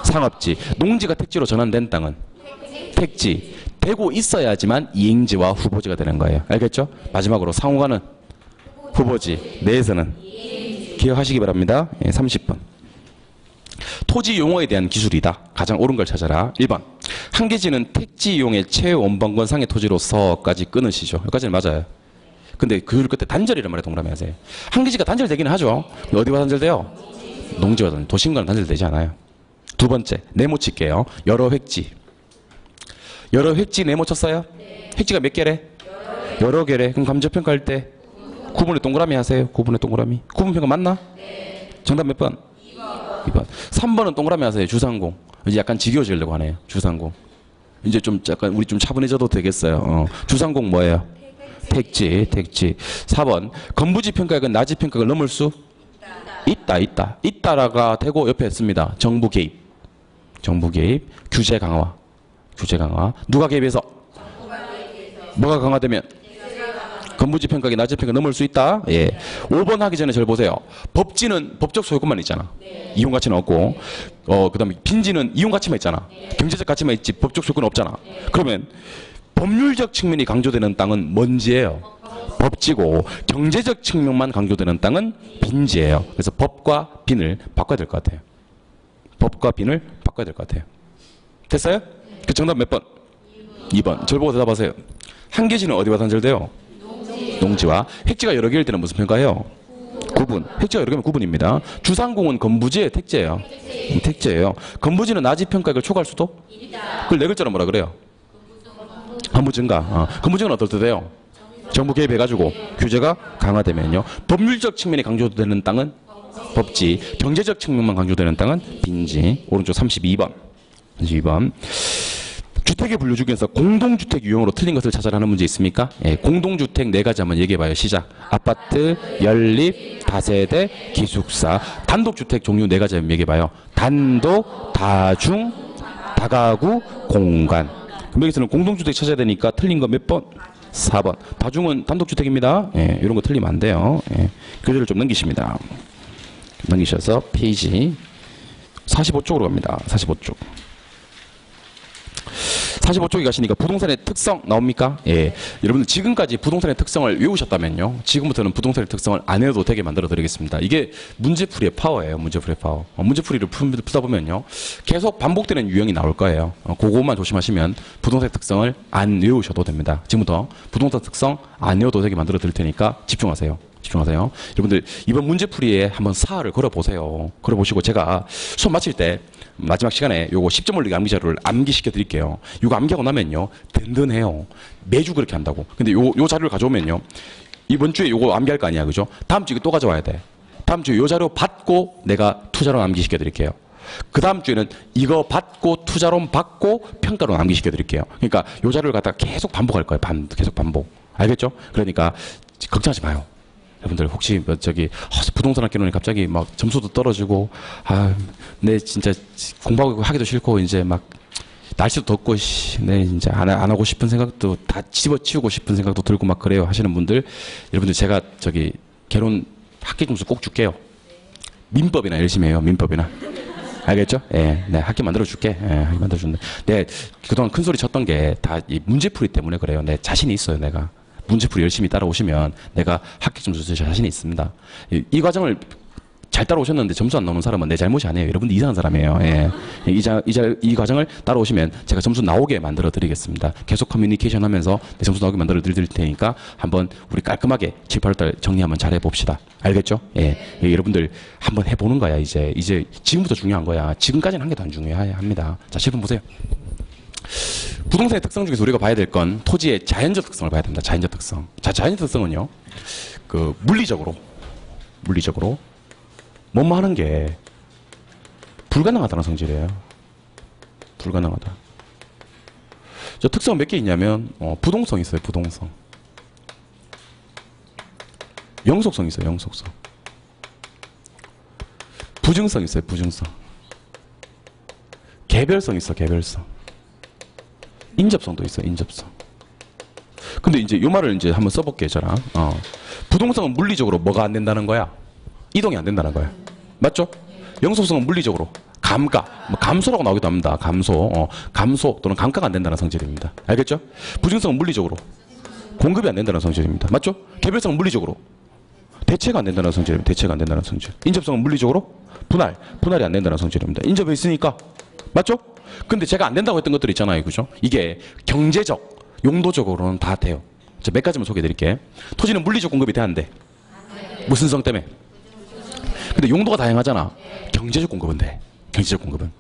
상업지. 농지가 택지로 전환된 땅은 택지. 되고 있어야지만 이행지와 후보지가 되는 거예요. 알겠죠? 마지막으로 상호간은 후보지. 내에서는 기억하시기 바랍니다. 예, 30번. 토지 용어에 대한 기술이다. 가장 옳은 걸 찾아라. 1번. 한계지는 택지 이용의 최원방권상의 토지로서까지 끊으시죠. 여기까지는 맞아요. 근데 그 끝에 단절이란 말에 동그라미 하세요. 한계지가 단절되기는 하죠. 어디와 단절돼요? 농지와 단절. 도심과는 단절되지 않아요. 두 번째. 네모 칠게요. 여러 획지. 여러 획지 네모 쳤어요? 획지가 몇 개래? 여러 개래. 그럼 감정평가할 때 구분에 동그라미 하세요. 구분에 동그라미. 구분평가 맞나? 정답 몇 번? 2번. 3번은 동그라미 하세요. 주상공. 이제 약간 지겨워지려고 하네요. 주상공. 이제 좀 약간 우리 좀 차분해져도 되겠어요. 주상공 뭐예요? 택지. 4번. 건부지 평가액은 나지 평가액을 넘을 수? 있다. 있다라가 되고 옆에 했습니다. 정부 개입. 규제 강화. 누가 개입해서? 뭐가 강화되면? 건부지 평가액이 나지 평가 넘을 수 있다. 예. 5번 하기 전에 절 보세요. 법지는 법적 소유권만 있잖아. 이용 가치는 없고, 그다음에 빈지는 이용 가치만 있잖아. 경제적 가치만 있지 법적 소유권 없잖아. 그러면 법률적 측면이 강조되는 땅은 뭔지예요? 법지고 경제적 측면만 강조되는 땅은 빈지예요. 그래서 법과 빈을 바꿔야 될 것 같아요. 됐어요? 그 정답 몇 번? 2번. 저를 보고 대답하세요. 한계지는 어디와 단절돼요? 농지와. 핵지가 여러 개일 때는 무슨 평가해요? 구분. 핵지가 여러 개면 구분입니다. 주상공은 건부지의 택지예요. 택지예요. 건부지는 나지 평가 이걸 초과할 수도? 그걸 네 글자로 뭐라 그래요? 건부 증가. 건부증은 어떨 때 돼요? 정부 개입해가지고 규제가 강화되면요. 법률적 측면이 강조되는 땅은 법지, 경제적 측면만 강조되는 땅은 빈지. 오른쪽 32번. 32번. 주택의 분류 중에서 공동주택 유형으로 틀린 것을 찾아라는 문제 있습니까? 예, 공동주택 네 가지 한번 얘기해봐요. 시작. 아파트, 연립, 다세대, 기숙사. 단독주택 종류 네 가지 한번 얘기해봐요. 단독, 다중, 다가구, 공간. 그럼 여기서는 공동주택 찾아야 되니까 틀린 거 몇 번? 4번. 다중은 단독주택입니다. 예, 이런 거 틀리면 안 돼요. 예, 교재를 좀 넘기십니다. 넘기셔서 페이지 45쪽으로 갑니다. 45쪽. 45쪽에 가시니까 부동산의 특성 나옵니까? 예. 여러분들 지금까지 부동산의 특성을 외우셨다면요. 지금부터는 부동산의 특성을 안 해도 되게 만들어 드리겠습니다. 이게 문제풀이의 파워예요. 문제풀이의 파워. 문제풀이를 풀다 보면요. 계속 반복되는 유형이 나올 거예요. 그거만 조심하시면 부동산의 특성을 안 외우셔도 됩니다. 지금부터 부동산 특성 안 외워도 되게 만들어 드릴 테니까 집중하세요. 집중하세요. 여러분들 이번 문제풀이에 한번 사활을 걸어보세요. 걸어보시고 제가 수업 마칠 때 마지막 시간에 요거 10점 올리기 암기 자료를 암기시켜 드릴게요. 요거 암기하고 나면요. 든든해요. 매주 그렇게 한다고. 근데 요 자료를 가져오면요. 이번 주에 요거 암기할 거 아니야. 그죠? 다음 주에 또 가져와야 돼. 다음 주에 요 자료 받고 내가 투자론 암기시켜 드릴게요. 그 다음 주에는 이거 받고 투자론 받고 평가론 암기시켜 드릴게요. 그러니까 요 자료를 갖다가 계속 반복할 거예요. 계속 반복. 알겠죠? 그러니까 걱정하지 마요. 여러분들 혹시 부동산 학교는 갑자기 막 점수도 떨어지고 내 진짜 공부하고 하기도 싫고 이제 막 날씨도 덥고 내 이제 안 하고 싶은 생각도 다 집어치우고 싶은 생각도 들고 막 그래요 하시는 분들 여러분들 제가 개론 학기 점수 꼭 줄게요. 민법이나 열심히 해요. 민법이나. 알겠죠? 예, 네, 학기 만들어 줄게. 예, 학기 만들어 준다. 네, 그동안 큰 소리 쳤던 게 다 이 문제풀이 때문에 그래요. 내 자신이 있어요, 내가. 문제풀이 열심히 따라오시면 내가 학기 점수 줄 자신이 있습니다. 이 과정을 잘 따라오셨는데 점수 안 나오는 사람은 내 잘못이 아니에요. 여러분들 이상한 사람이에요. 예. 이 과정을 따라오시면 제가 점수 나오게 만들어 드리겠습니다. 계속 커뮤니케이션 하면서 내 점수 나오게 만들어 드릴 테니까 한번 우리 깔끔하게 7, 8월달 정리 한번 잘 해봅시다. 알겠죠? 예. 여러분들 한번 해보는 거야. 이제 지금부터 중요한 거야. 지금까지는 한 개도 안 중요합니다. 자, 7번 보세요. 부동산의 특성 중에서 우리가 봐야 될 건 토지의 자연적 특성을 봐야 됩니다. 자연적 특성. 자, 자연적 특성은요. 물리적으로 뭐뭐 하는 게 불가능하다는 성질이에요. 불가능하다. 저 특성 몇 개 있냐면 부동성 있어요. 부동성. 영속성 있어요. 영속성. 부증성 있어요. 부증성. 개별성 있어. 개별성. 인접성도 있어. 인접성. 근데 이제 요 말을 이제 한번 써볼게요. 저랑. 부동성은 물리적으로 뭐가 안 된다는 거야? 이동이 안 된다는 거야. 맞죠? 영속성은 물리적으로 감가, 감소라고 나오기도 합니다. 감소 또는 감가가 안 된다는 성질입니다. 알겠죠? 부증성은 물리적으로 공급이 안 된다는 성질입니다. 맞죠? 개별성은 물리적으로 대체가 안 된다는 성질입니다. 대체가 안 된다는 성질. 인접성은 물리적으로 분할이 안 된다는 성질입니다. 인접해 있으니까 맞죠? 근데 제가 안 된다고 했던 것들 있잖아요. 그죠? 이게 경제적, 용도적으로는 다 돼요. 자, 몇 가지만 소개해 드릴게요. 토지는 물리적 공급이 돼야 안 돼. 무슨 성 때문에? 근데 용도가 다양하잖아. 경제적 공급은 돼. 경제적 공급은.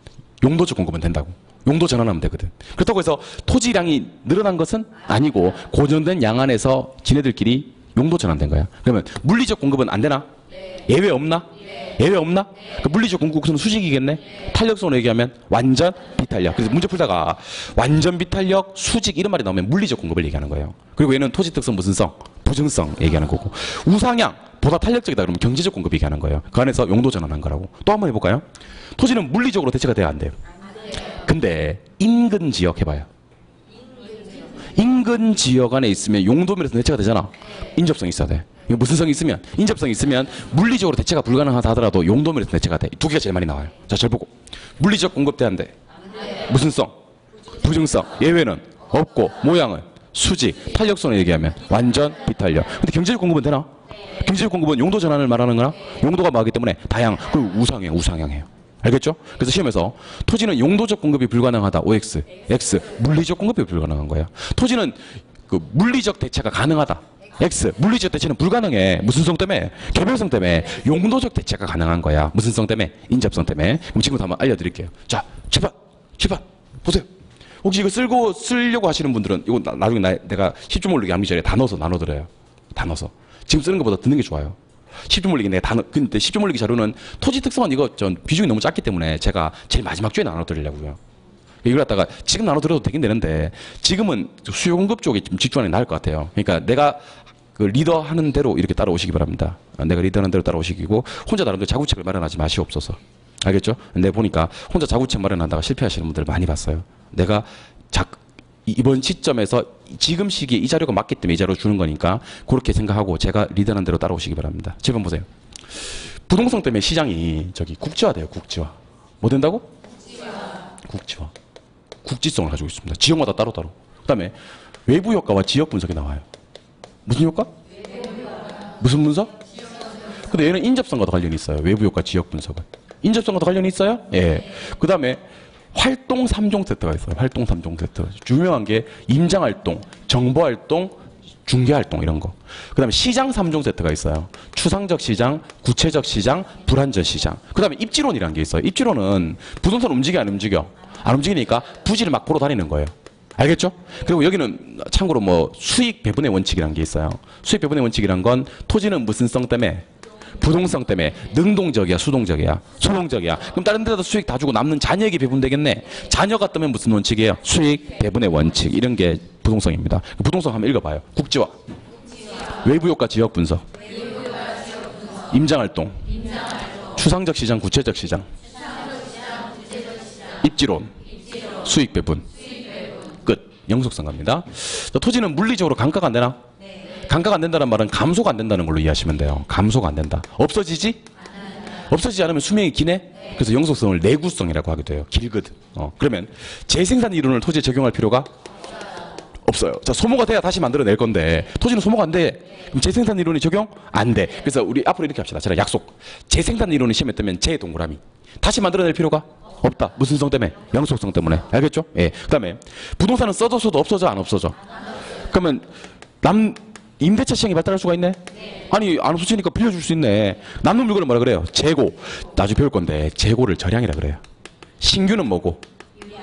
용도적 공급은 된다고. 용도 전환하면 되거든. 그렇다고 해서 토지량이 늘어난 것은 아니고 고정된 양 안에서 지네들끼리 용도 전환된 거야. 그러면 물리적 공급은 안 되나? 예외 없나? 예외 없나? 그 물리적 공급은 수직이겠네? 탄력성으로 얘기하면 완전 비탄력. 그래서 문제 풀다가 완전 비탄력, 수직 이런 말이 나오면 물리적 공급을 얘기하는 거예요. 그리고 얘는 토지 특성 무슨 성? 부증성 얘기하는 거고. 우상향, 보다 탄력적이다 그러면 경제적 공급 얘기하는 거예요. 그 안에서 용도 전환한 거라고. 또 한번 해볼까요? 토지는 물리적으로 대체가 돼야 안 돼요. 근데 인근 지역 해봐요. 인근 지역 안에 있으면 용도면에서 대체가 되잖아. 인접성이 있어야 돼. 무슨 성이 있으면? 인접성이 있으면 물리적으로 대체가 불가능하다 하더라도 용도면에서 대체가 돼. 두 개가 제일 많이 나와요. 자, 잘 보고. 물리적 공급 돼야 안 돼. 무슨 성? 부증성. 예외는 없고 모양은 수직. 탄력성을 얘기하면 완전 비탄력. 근데 경제적 공급은 되나? 경제적 공급은 용도 전환을 말하는 거나 용도가 뭐하기 때문에 다양. 그리고 우상향해요. 알겠죠? 그래서 시험에서 토지는 용도적 공급이 불가능하다. OX. X. 물리적 공급이 불가능한 거야. 토지는 그 물리적 대체가 가능하다. X. 물리적 대체는 불가능해. 무슨 성 때문에? 개별성 때문에. 용도적 대체가 가능한 거야. 무슨 성 때문에? 인접성 때문에. 그럼 지금부터 한번 알려드릴게요. 자, 칠판 보세요. 혹시 이거 쓰려고 하시는 분들은 이거 나중에 내가 10조 모르기 암기 전에 다 넣어서 나눠드려요. 다 넣어서. 지금 쓰는 것보다 듣는 게 좋아요. 10조 몰리기 내가 근데 10조 몰리기 자료는 토지 특성은 이거 전 비중이 너무 작기 때문에 제가 제일 마지막 주에 나눠드리려고요. 이걸 갖다가 지금 나눠드려도 되긴 되는데 지금은 수요 공급 쪽에 좀 집중하는 게 나을 것 같아요. 그러니까 내가 그 리더 하는 대로 이렇게 따라오시기 바랍니다. 내가 리더 하는 대로 따라오시고 혼자 나름대로 자구책을 마련하지 마시옵소서. 알겠죠? 근데 보니까 혼자 자구책 마련하다가 실패하시는 분들 많이 봤어요. 내가 이번 시점에서 지금 시기에 이 자료가 맞기 때문에 이 자료 주는 거니까 그렇게 생각하고 제가 리더하는 대로 따라오시기 바랍니다. 지금 보세요. 부동산 때문에 시장이 저기 국지화돼요. 국지화. 뭐 된다고? 국지화. 국지성을 가지고 있습니다. 지역마다 따로따로. 그 다음에 외부 효과와 지역 분석이 나와요. 무슨 효과? 무슨 분석? 근데 얘는 인접성과도 관련이 있어요. 외부 효과, 지역 분석은. 인접성과도 관련이 있어요? 예. 그 다음에 활동 3종 세트가 있어요. 활동 3종 세트. 유명한 게 임장활동, 정보활동, 중개활동 이런 거. 그 다음에 시장 3종 세트가 있어요. 추상적 시장, 구체적 시장, 불안전 시장. 그 다음에 입지론이라는 게 있어요. 입지론은 부동산 움직여 안 움직여? 안 움직이니까 부지를 막 보러 다니는 거예요. 알겠죠? 그리고 여기는 참고로 뭐 수익 배분의 원칙이라는 게 있어요. 수익 배분의 원칙이란 건 토지는 무슨 성 때문에? 부동성 때문에 능동적이야, 수동적이야? 수동적이야. 그럼 다른 데다 수익 다 주고 남는 잔여액이 배분되겠네. 잔여가 뜨면 무슨 원칙이에요? 수익 배분의 원칙. 이런 게 부동성입니다. 부동성 한번 읽어봐요. 국지화, 외부 효과, 지역 분석, 임장활동, 추상적 시장, 구체적 시장, 입지론, 수익 배분. 끝. 영속성 갑니다. 토지는 물리적으로 감가가 안 되나? 감가가 안 된다는 말은 감소가 안 된다는 걸로 이해하시면 돼요. 감소가 안 된다. 없어지지? 없어지지 않으면 수명이 기네? 그래서 영속성을 내구성이라고 하게 돼요. 길거든. 그러면 재생산 이론을 토지에 적용할 필요가 없어요. 자, 소모가 돼야 다시 만들어낼 건데 토지는 소모가 안 돼. 그럼 재생산 이론이 적용? 안 돼. 그래서 우리 앞으로 이렇게 합시다. 제가 약속. 재생산 이론이 시험에 뜨면 재 동그라미. 다시 만들어낼 필요가 없다. 무슨 성 때문에? 영속성 때문에. 알겠죠? 예. 그 다음에 부동산은 써져서도 없어져? 안 없어져? 그러면 임대차 시장이 발달할 수가 있네? 아니, 안 없어지니까 빌려줄 수 있네. 남는 물건은 뭐라 그래요? 재고. 나중에 배울 건데, 재고를 절량이라 그래요. 신규는 뭐고?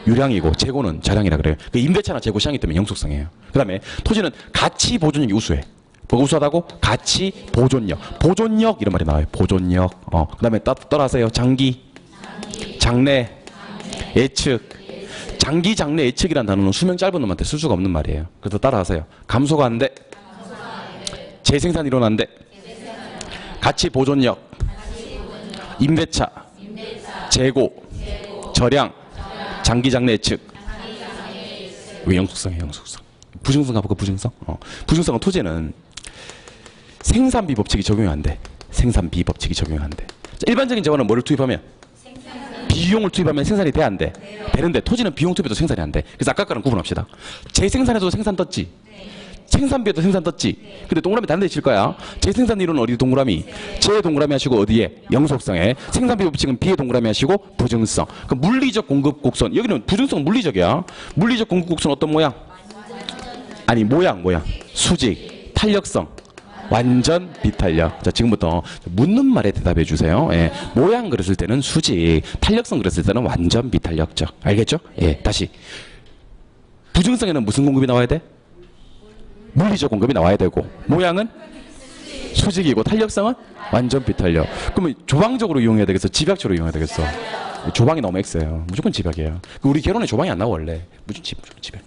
유량이고, 재고는 절량이라 그래요. 그 임대차나 재고 시장이 때문에 영속성이에요. 그 다음에 토지는 가치 보존력이 우수해. 뭐가 우수하다고? 가치 보존력. 보존력, 이런 말이 나와요. 보존력. 그 다음에 따라하세요. 장기, 장래, 예측. 장기, 장래, 예측이라는 단어는 수명 짧은 놈한테 쓸 수가 없는 말이에요. 그래서 따라하세요. 감소가 안 돼. 재생산 이론 안 돼. 가치 보존력, 임대차, 재고, 절량, 장기 장래 예측. 왜 영속성이에요? 영속성. 부증성 가볼까? 부증성? 부증성은 토지는 생산비 법칙이 적용이 안 돼. 생산비 법칙이 적용이 안 돼. 자, 일반적인 재원은 뭐를 투입하면? 비용을 투입하면 생산이 돼? 안 돼? 되는데 토지는 비용 투입해도 생산이 안 돼. 그래서 아까 거랑 구분합시다. 재생산해도 생산 떴지? 생산비에도 생산 떴지? 근데 동그라미 다른 데 칠 거야. 재생산 이론은 어디 동그라미? 재 동그라미 하시고 어디에? 영속성에. 생산비 법칙은 비의 동그라미 하시고 부증성. 그 물리적 공급 곡선. 여기는 부증성 물리적이야. 물리적 공급 곡선 어떤 모양? 아니 모양. 수직. 탄력성. 완전 비탄력. 자, 지금부터 묻는 말에 대답해 주세요. 예. 모양 그렸을 때는 수직. 탄력성 그렸을 때는 완전 비탄력적. 알겠죠? 예. 다시. 부증성에는 무슨 공급이 나와야 돼? 물리적 공급이 나와야 되고, 모양은 수직이고 탄력성은 완전 비탄력. 그러면 조방적으로 이용해야 되겠어? 집약적으로 이용해야 되겠어? 조방이 너무 X예요. 무조건 집약이에요. 우리 개론에 조방이 안 나와 원래. 무조건 집약.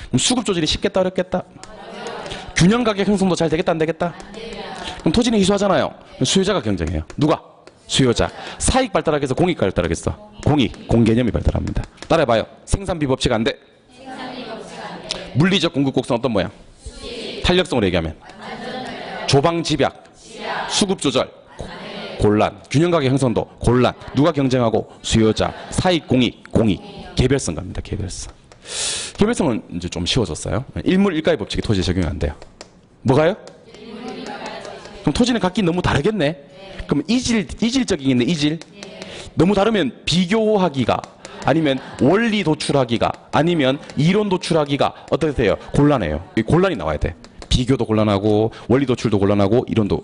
그럼 수급 조절이 쉽겠다 어렵겠다? 균형 가격 형성도 잘 되겠다 안 되겠다? 그럼 토지는 희소하잖아요. 그럼 수요자가 경쟁해요. 누가? 수요자. 사익 발달하겠어? 공익 발달하겠어? 공익. 공개념이 발달합니다. 따라해봐요. 생산비 법칙 안 돼. 물리적 공급 곡선 어떤 모양? 탄력성으로 얘기하면 조방 집약, 수급 조절, 곤란, 균형 가격 형성도 곤란. 누가 경쟁하고? 수요자, 사익 공익, 개별성 갑니다. 개별성. 개별성은 이제 좀 쉬워졌어요. 일물 일가의 법칙이 토지에 적용이 안 돼요. 뭐가요? 그럼 토지는 각기 너무 다르겠네. 그럼 이질적이겠네. 이질. 너무 다르면 비교하기가 아니면 원리 도출하기가 아니면 이론 도출하기가 어떻게 돼요? 곤란해요. 곤란이 나와야 돼. 비교도 곤란하고 원리 도출도 곤란하고 이론도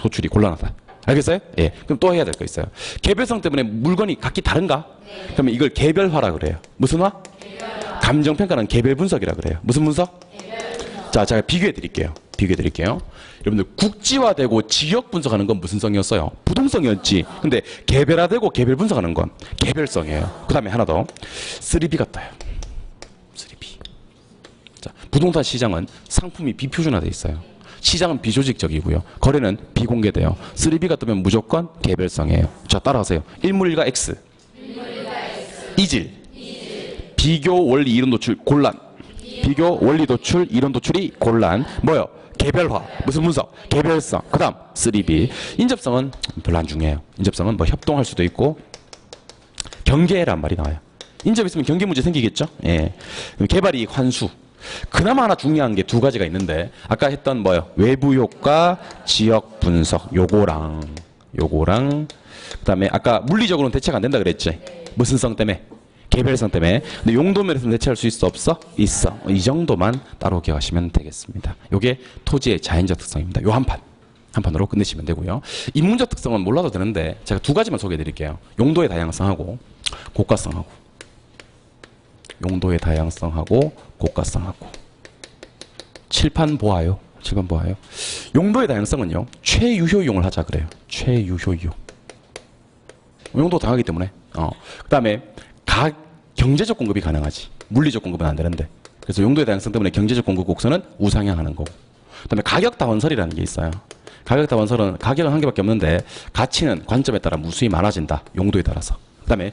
도출이 곤란하다. 알겠어요? 예. 그럼 또 해야 될 거 있어요. 개별성 때문에 물건이 각기 다른가? 그러면 이걸 개별화라 그래요. 무슨 화? 감정평가는 개별 분석이라 그래요. 무슨 분석? 자, 제가 비교해 드릴게요. 비교해 드릴게요. 여러분들 국지화되고 지역 분석하는 건 무슨 성이었어요? 부동성이었지. 근데 개별화되고 개별 분석하는 건 개별성이에요. 그 다음에 하나 더. 3B 같아요. 3B. 자, 부동산 시장은 상품이 비표준화되어 있어요. 시장은 비조직적이고요. 거래는 비공개돼요. 3B가 뜨면 무조건 개별성이에요. 자, 따라하세요. 일물일가 X. 이질. 비교, 원리, 이론 도출, 곤란. 비교, 원리 도출, 이론 도출이 곤란. 뭐요? 개별화. 무슨 분석? 개별성. 그 다음 3B. 인접성은 별로 안 중요해요. 인접성은 뭐 협동할 수도 있고 경계란 말이 나와요. 인접 있으면 경계 문제 생기겠죠? 예. 개발이익 환수. 그나마 하나 중요한 게 두 가지가 있는데 아까 했던 뭐요? 외부 효과, 지역 분석. 요거랑 그다음에 아까 물리적으로는 대체가 안 된다 그랬지? 무슨 성 때문에? 개별성 때문에. 근데 용도 면에서는 대체할 수 있어 없어? 있어. 이 정도만 따로 기억하시면 되겠습니다. 요게 토지의 자연적 특성입니다. 요 한 판으로 끝내시면 되고요. 인문적 특성은 몰라도 되는데 제가 두 가지만 소개해 드릴게요. 용도의 다양성하고 고가성하고. 용도의 다양성하고 고가성하고. 칠판 보아요. 용도의 다양성은요. 최유효용을 하자 그래요. 최유효용. 용도 다양하기 때문에. 그 다음에 경제적 공급이 가능하지. 물리적 공급은 안 되는데. 그래서 용도의 다양성 때문에 경제적 공급 곡선은 우상향하는 거고. 그다음에 가격 다원설이라는 게 있어요. 가격 다원설은 가격은 한 개밖에 없는데 가치는 관점에 따라 무수히 많아진다. 용도에 따라서. 그다음에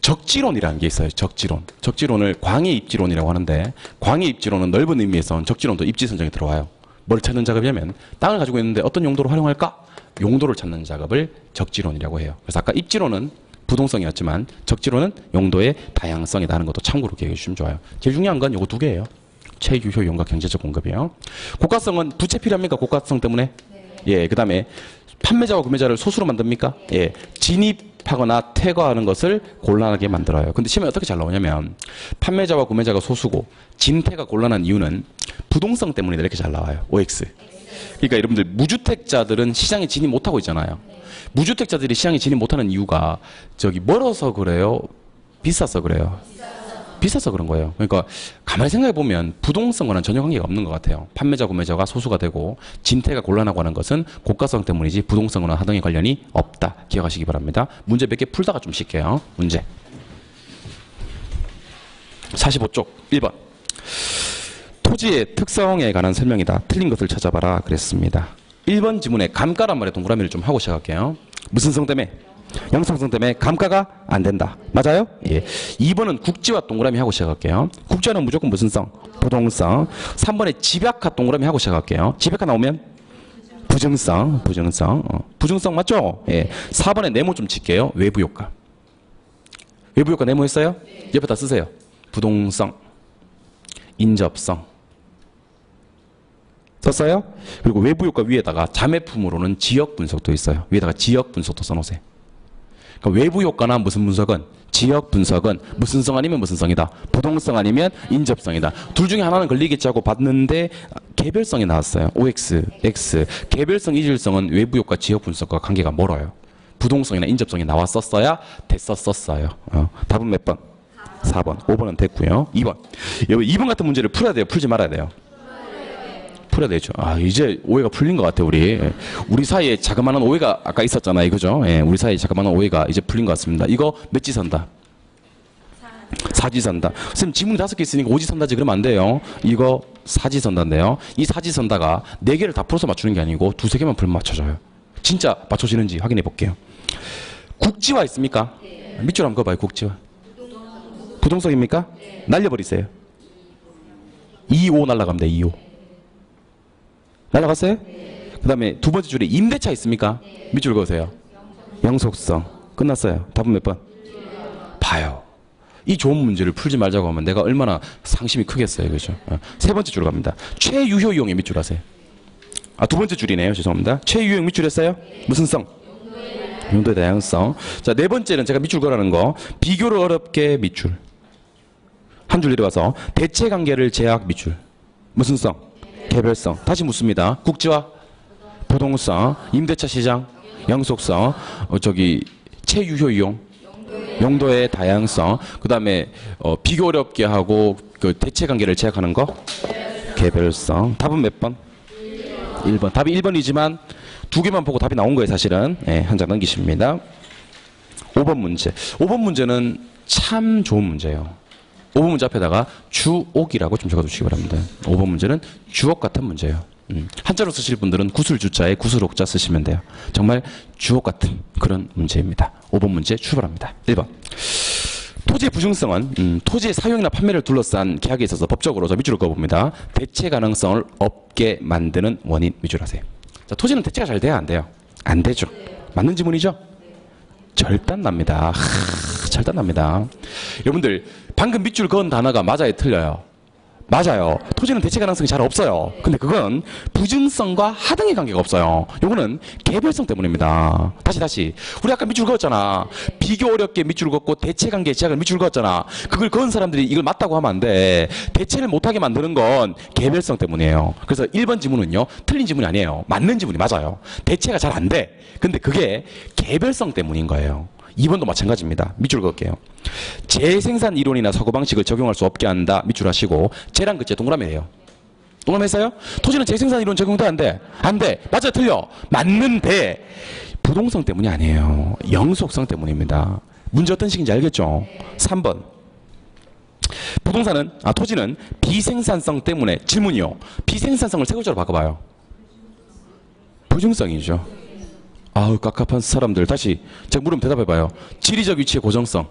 적지론이라는 게 있어요. 적지론을 광해 입지론이라고 하는데 광해 입지론은 넓은 의미에서 적지론도 입지 선정에 들어와요. 뭘 찾는 작업이냐면 땅을 가지고 있는데 어떤 용도로 활용할까? 용도를 찾는 작업을 적지론이라고 해요. 그래서 아까 입지론은 부동성이었지만 적지론은 용도의 다양성이다 하는 것도 참고로 기억해 주시면 좋아요. 제일 중요한 건 요거 두 개예요. 최유효용과 경제적 공급이에요. 고가성은 부채 필요합니까? 고가성 때문에? 네. 예, 그 다음에 판매자와 구매자를 소수로 만듭니까? 예, 진입하거나 퇴거하는 것을 곤란하게 만들어요. 근데 시험에 어떻게 잘 나오냐면 판매자와 구매자가 소수고 진퇴가 곤란한 이유는 부동성 때문에 이렇게 잘 나와요. OX. 그러니까 여러분들 무주택자들은 시장에 진입 못하고 있잖아요. 무주택자들이 시장에 진입 못하는 이유가 멀어서 그래요? 비싸서 그래요? 비싸서 그런 거예요. 그러니까 가만히 생각해 보면 부동성과는 전혀 관계가 없는 것 같아요. 판매자, 구매자가 소수가 되고 진퇴가 곤란하고 하는 것은 고가성 때문이지 부동성과는 하등의 관련이 없다. 기억하시기 바랍니다. 문제 몇 개 풀다가 좀 쉴게요. 문제 45쪽 1번 토지의 특성에 관한 설명이다. 틀린 것을 찾아봐라 그랬습니다. 1번 지문에 감가란 말에 동그라미를 좀 하고 시작할게요. 무슨 성 때문에? 영상성 때문에 감가가 안 된다. 맞아요? 예. 2번은 국지화 동그라미 하고 시작할게요. 국지화는 무조건 무슨 성? 부동성. 3번에 집약화 동그라미 하고 시작할게요. 집약화 나오면 부정성. 부정성 맞죠? 예. 4번에 네모 좀 칠게요. 외부효과. 외부효과 네모 했어요? 옆에다 쓰세요. 부동성, 인접성. 썼어요? 그리고 외부효과 위에다가 자매품으로는 지역 분석도 있어요. 위에다가 지역 분석도 써놓으세요. 그러니까 외부효과나 무슨 분석은 지역 분석은 무슨 성 아니면 무슨 성이다. 부동성 아니면 인접성이다. 둘 중에 하나는 걸리겠지 하고 봤는데 개별성이 나왔어요. OX, X. 개별성, 이질성은 외부효과, 지역 분석과 관계가 멀어요. 부동성이나 인접성이 나왔었어야 됐었어요. 답은 몇 번? 4번. 5번은 됐고요. 2번. 여기 2번 같은 문제를 풀어야 돼요? 풀지 말아야 돼요? 풀어야 되죠. 이제 오해가 풀린 것 같아요, 우리 사이에 자그마한 오해가 아까 있었잖아요, 그죠? 예, 우리 사이에 자그마한 오해가 이제 풀린 것 같습니다. 이거 몇 지 선다? 4지 선다. 선생님, 지문이 5개 있으니까 5지 선다지 그러면 안 돼요. 이거 4지 선다인데요. 이 4지 선다가 4개를 다 풀어서 맞추는 게 아니고 2-3개만 풀면 맞춰져요. 진짜 맞춰지는지 확인해 볼게요. 국지화 있습니까? 네. 밑줄 한번 그어봐요, 국지화. 부동성입니까? 네. 날려버리세요. 2-5 날라갑니다, 2-5. 날라갔어요? 네. 그 다음에 두 번째 줄에 임대차 있습니까? 네. 밑줄 그으세요. 영속성. 끝났어요. 답은 몇 번? 봐요. 이 좋은 문제를 풀지 말자고 하면 내가 얼마나 상심이 크겠어요. 그죠? 세 번째 줄 갑니다. 최유효용의 밑줄 하세요. 두 번째 줄이네요. 죄송합니다. 최유효용 밑줄 했어요? 무슨 성? 용도의 다양성. 자, 네 번째는 제가 밑줄 그라는 거. 비교를 어렵게 밑줄. 한 줄 내려와서 대체 관계를 제약 밑줄. 무슨 성? 개별성. 다시 묻습니다. 국지화, 부동성, 임대차 시장, 영속성, 체유효 이용, 용도의 다양성. 그 다음에 비교 어렵게 하고 그 대체 관계를 제약하는 거. 개별성. 답은 몇 번? 1번. 답이 1번이지만 두 개만 보고 답이 나온 거예요, 사실은. 네, 한 장 넘기십니다. 5번 문제. 5번 문제는 참 좋은 문제예요. 5번 문제 앞에다가 주옥이라고 좀 적어주시기 바랍니다. 5번 문제는 주옥 같은 문제예요. 한자로 쓰실 분들은 구슬주자에 구슬옥자 쓰시면 돼요. 정말 주옥 같은 그런 문제입니다. 5번 문제 출발합니다. 1번. 토지의 부증성은 토지의 사용이나 판매를 둘러싼 계약에 있어서 법적으로 저 밑줄을 그어봅니다. 대체 가능성을 없게 만드는 원인 위주로 하세요. 자, 토지는 대체가 잘 돼야 안 돼요? 안 되죠. 맞는 지문이죠? 절단납니다. 절단납니다. 여러분들 방금 밑줄 그은 단어가 맞아요, 틀려요? 맞아요. 토지는 대체 가능성이 잘 없어요. 근데 그건 부증성과 하등의 관계가 없어요. 요거는 개별성 때문입니다. 다시. 우리 아까 밑줄 그었잖아. 비교 어렵게 밑줄 그었고 대체 관계 제약을 밑줄 그었잖아. 그걸 그은 사람들이 이걸 맞다고 하면 안 돼. 대체를 못하게 만드는 건 개별성 때문이에요. 그래서 1번 지문은요. 틀린 지문이 아니에요. 맞는 지문이 맞아요. 대체가 잘 안 돼. 근데 그게 개별성 때문인 거예요. 2번도 마찬가지입니다. 밑줄 그을게요. 재생산 이론이나 사고방식을 적용할 수 없게 한다. 밑줄 하시고 재랑 그째 동그라미예요. 동그라미 했어요? 토지는 재생산 이론 적용도 안 돼. 안 돼. 맞아, 틀려. 맞는데 부동성 때문이 아니에요. 영속성 때문입니다. 문제 어떤 식인지 알겠죠? 3번. 토지는 비생산성 때문에 질문이요. 비생산성을 세 글자로 바꿔봐요. 부증성이죠. 아우, 깝깝한 사람들. 다시 제가 물으면 대답해봐요. 지리적 위치의 고정성,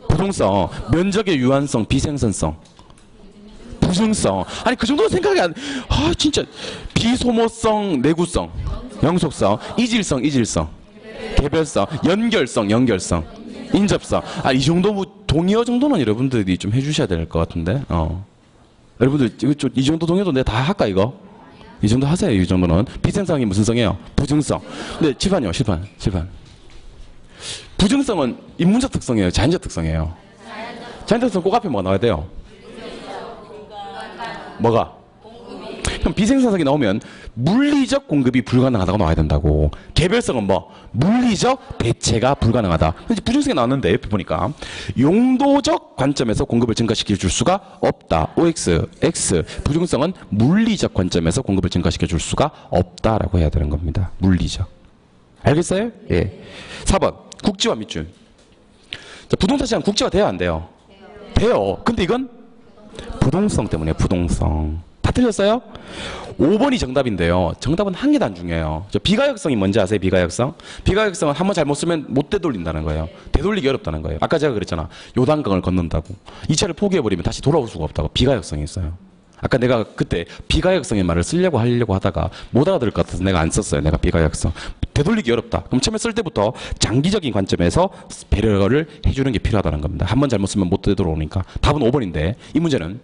부동성, 면적의 유한성, 비생산성, 부증성. 아니 그 정도는 생각이 안. 진짜 비소모성, 내구성, 영속성, 이질성, 개별성, 연결성, 인접성. 이 정도 동의어 정도는 여러분들이 좀 해주셔야 될 것 같은데. 여러분들 이 정도 동의어도 내가 다 할까 이거? 이 정도 하세요. 이 정도는. 비생성이 무슨 성이에요? 부증성. 근데 실판이요. 실판. 부증성은 인문적 특성이에요? 자연적 특성이에요? 자연적 특성 꼭 앞에 뭐가 나와야 돼요? 뭐가? 그럼 비생산성이 나오면 물리적 공급이 불가능하다고 나와야 된다고. 개별성은 뭐? 물리적 대체가 불가능하다. 이제 부증성이 나왔는데 옆에 보니까 용도적 관점에서 공급을 증가시켜 줄 수가 없다. OX, X. 부증성은 물리적 관점에서 공급을 증가시켜 줄 수가 없다라고 해야 되는 겁니다. 물리적. 알겠어요? 예. 4번. 국지화 밑줄. 자, 부동산 시장 국지화 돼야 안 돼요? 돼요. 근데 이건 부동성 때문에 부동성. 다 틀렸어요? 5번이 정답인데요. 정답은 한 개도 안 중요해요. 비가역성이 뭔지 아세요? 비가역성? 비가역성은 한번 잘못 쓰면 못 되돌린다는 거예요. 되돌리기 어렵다는 거예요. 아까 제가 그랬잖아. 요단강을 건넌다고. 이 차를 포기해버리면 다시 돌아올 수가 없다고. 비가역성이 있어요. 아까 내가 그때 비가역성의 말을 쓰려고 하려고 하다가 못 알아들을 것 같아서 내가 안 썼어요. 내가 비가역성. 되돌리기 어렵다. 그럼 처음에 쓸 때부터 장기적인 관점에서 배려를 해주는 게 필요하다는 겁니다. 한번 잘못 쓰면 못 되돌아오니까. 답은 5번인데 이 문제는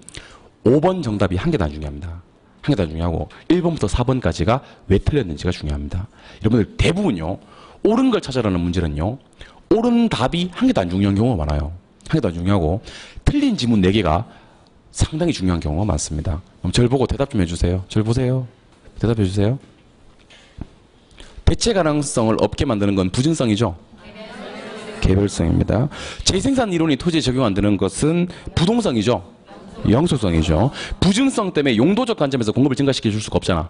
5번 정답이 한 개도 안 중요합니다. 한 개도 안 중요하고 1번부터 4번까지가 왜 틀렸는지가 중요합니다. 여러분들 대부분요. 옳은 걸 찾아라는 문제는요. 옳은 답이 한 개도 안 중요한 경우가 많아요. 한 개도 안 중요하고 틀린 지문 4개가 상당히 중요한 경우가 많습니다. 그럼 저를 보고 대답 좀 해주세요. 저를 보세요. 대답해 주세요. 대체 가능성을 없게 만드는 건 부증성이죠? 개별성입니다. 재생산 이론이 토지에 적용 안 되는 것은 부동성이죠? 영속성이죠. 부증성 때문에 용도적 관점에서 공급을 증가시켜 줄 수가 없잖아.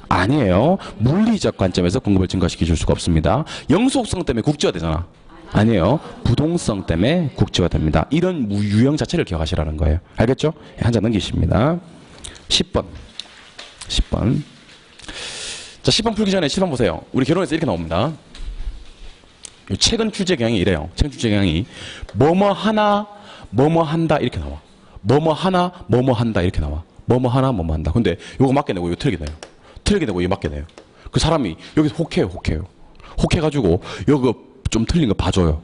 아니에요. 물리적 관점에서 공급을 증가시켜 줄 수가 없습니다. 영속성 때문에 국지화 되잖아. 아니에요. 부동성 때문에 국지화 됩니다. 이런 유형 자체를 기억하시라는 거예요. 알겠죠? 한 장 넘기십니다. 10번. 자, 10번 풀기 전에 10번 보세요. 우리 결론에서 이렇게 나옵니다. 최근 출제 경향이 이래요. 최근 출제 경향이 뭐뭐 하나, 뭐뭐 한다 이렇게 나와. 뭐뭐 하나, 뭐뭐 한다 이렇게 나와. 뭐뭐 하나, 뭐뭐 한다. 근데 요거 맞게 내고 이거 틀리게 내요. 틀리게 내고 이거 맞게 내요. 그 사람이 여기서 혹해요. 혹해가지고 여기 좀 틀린 거 봐줘요.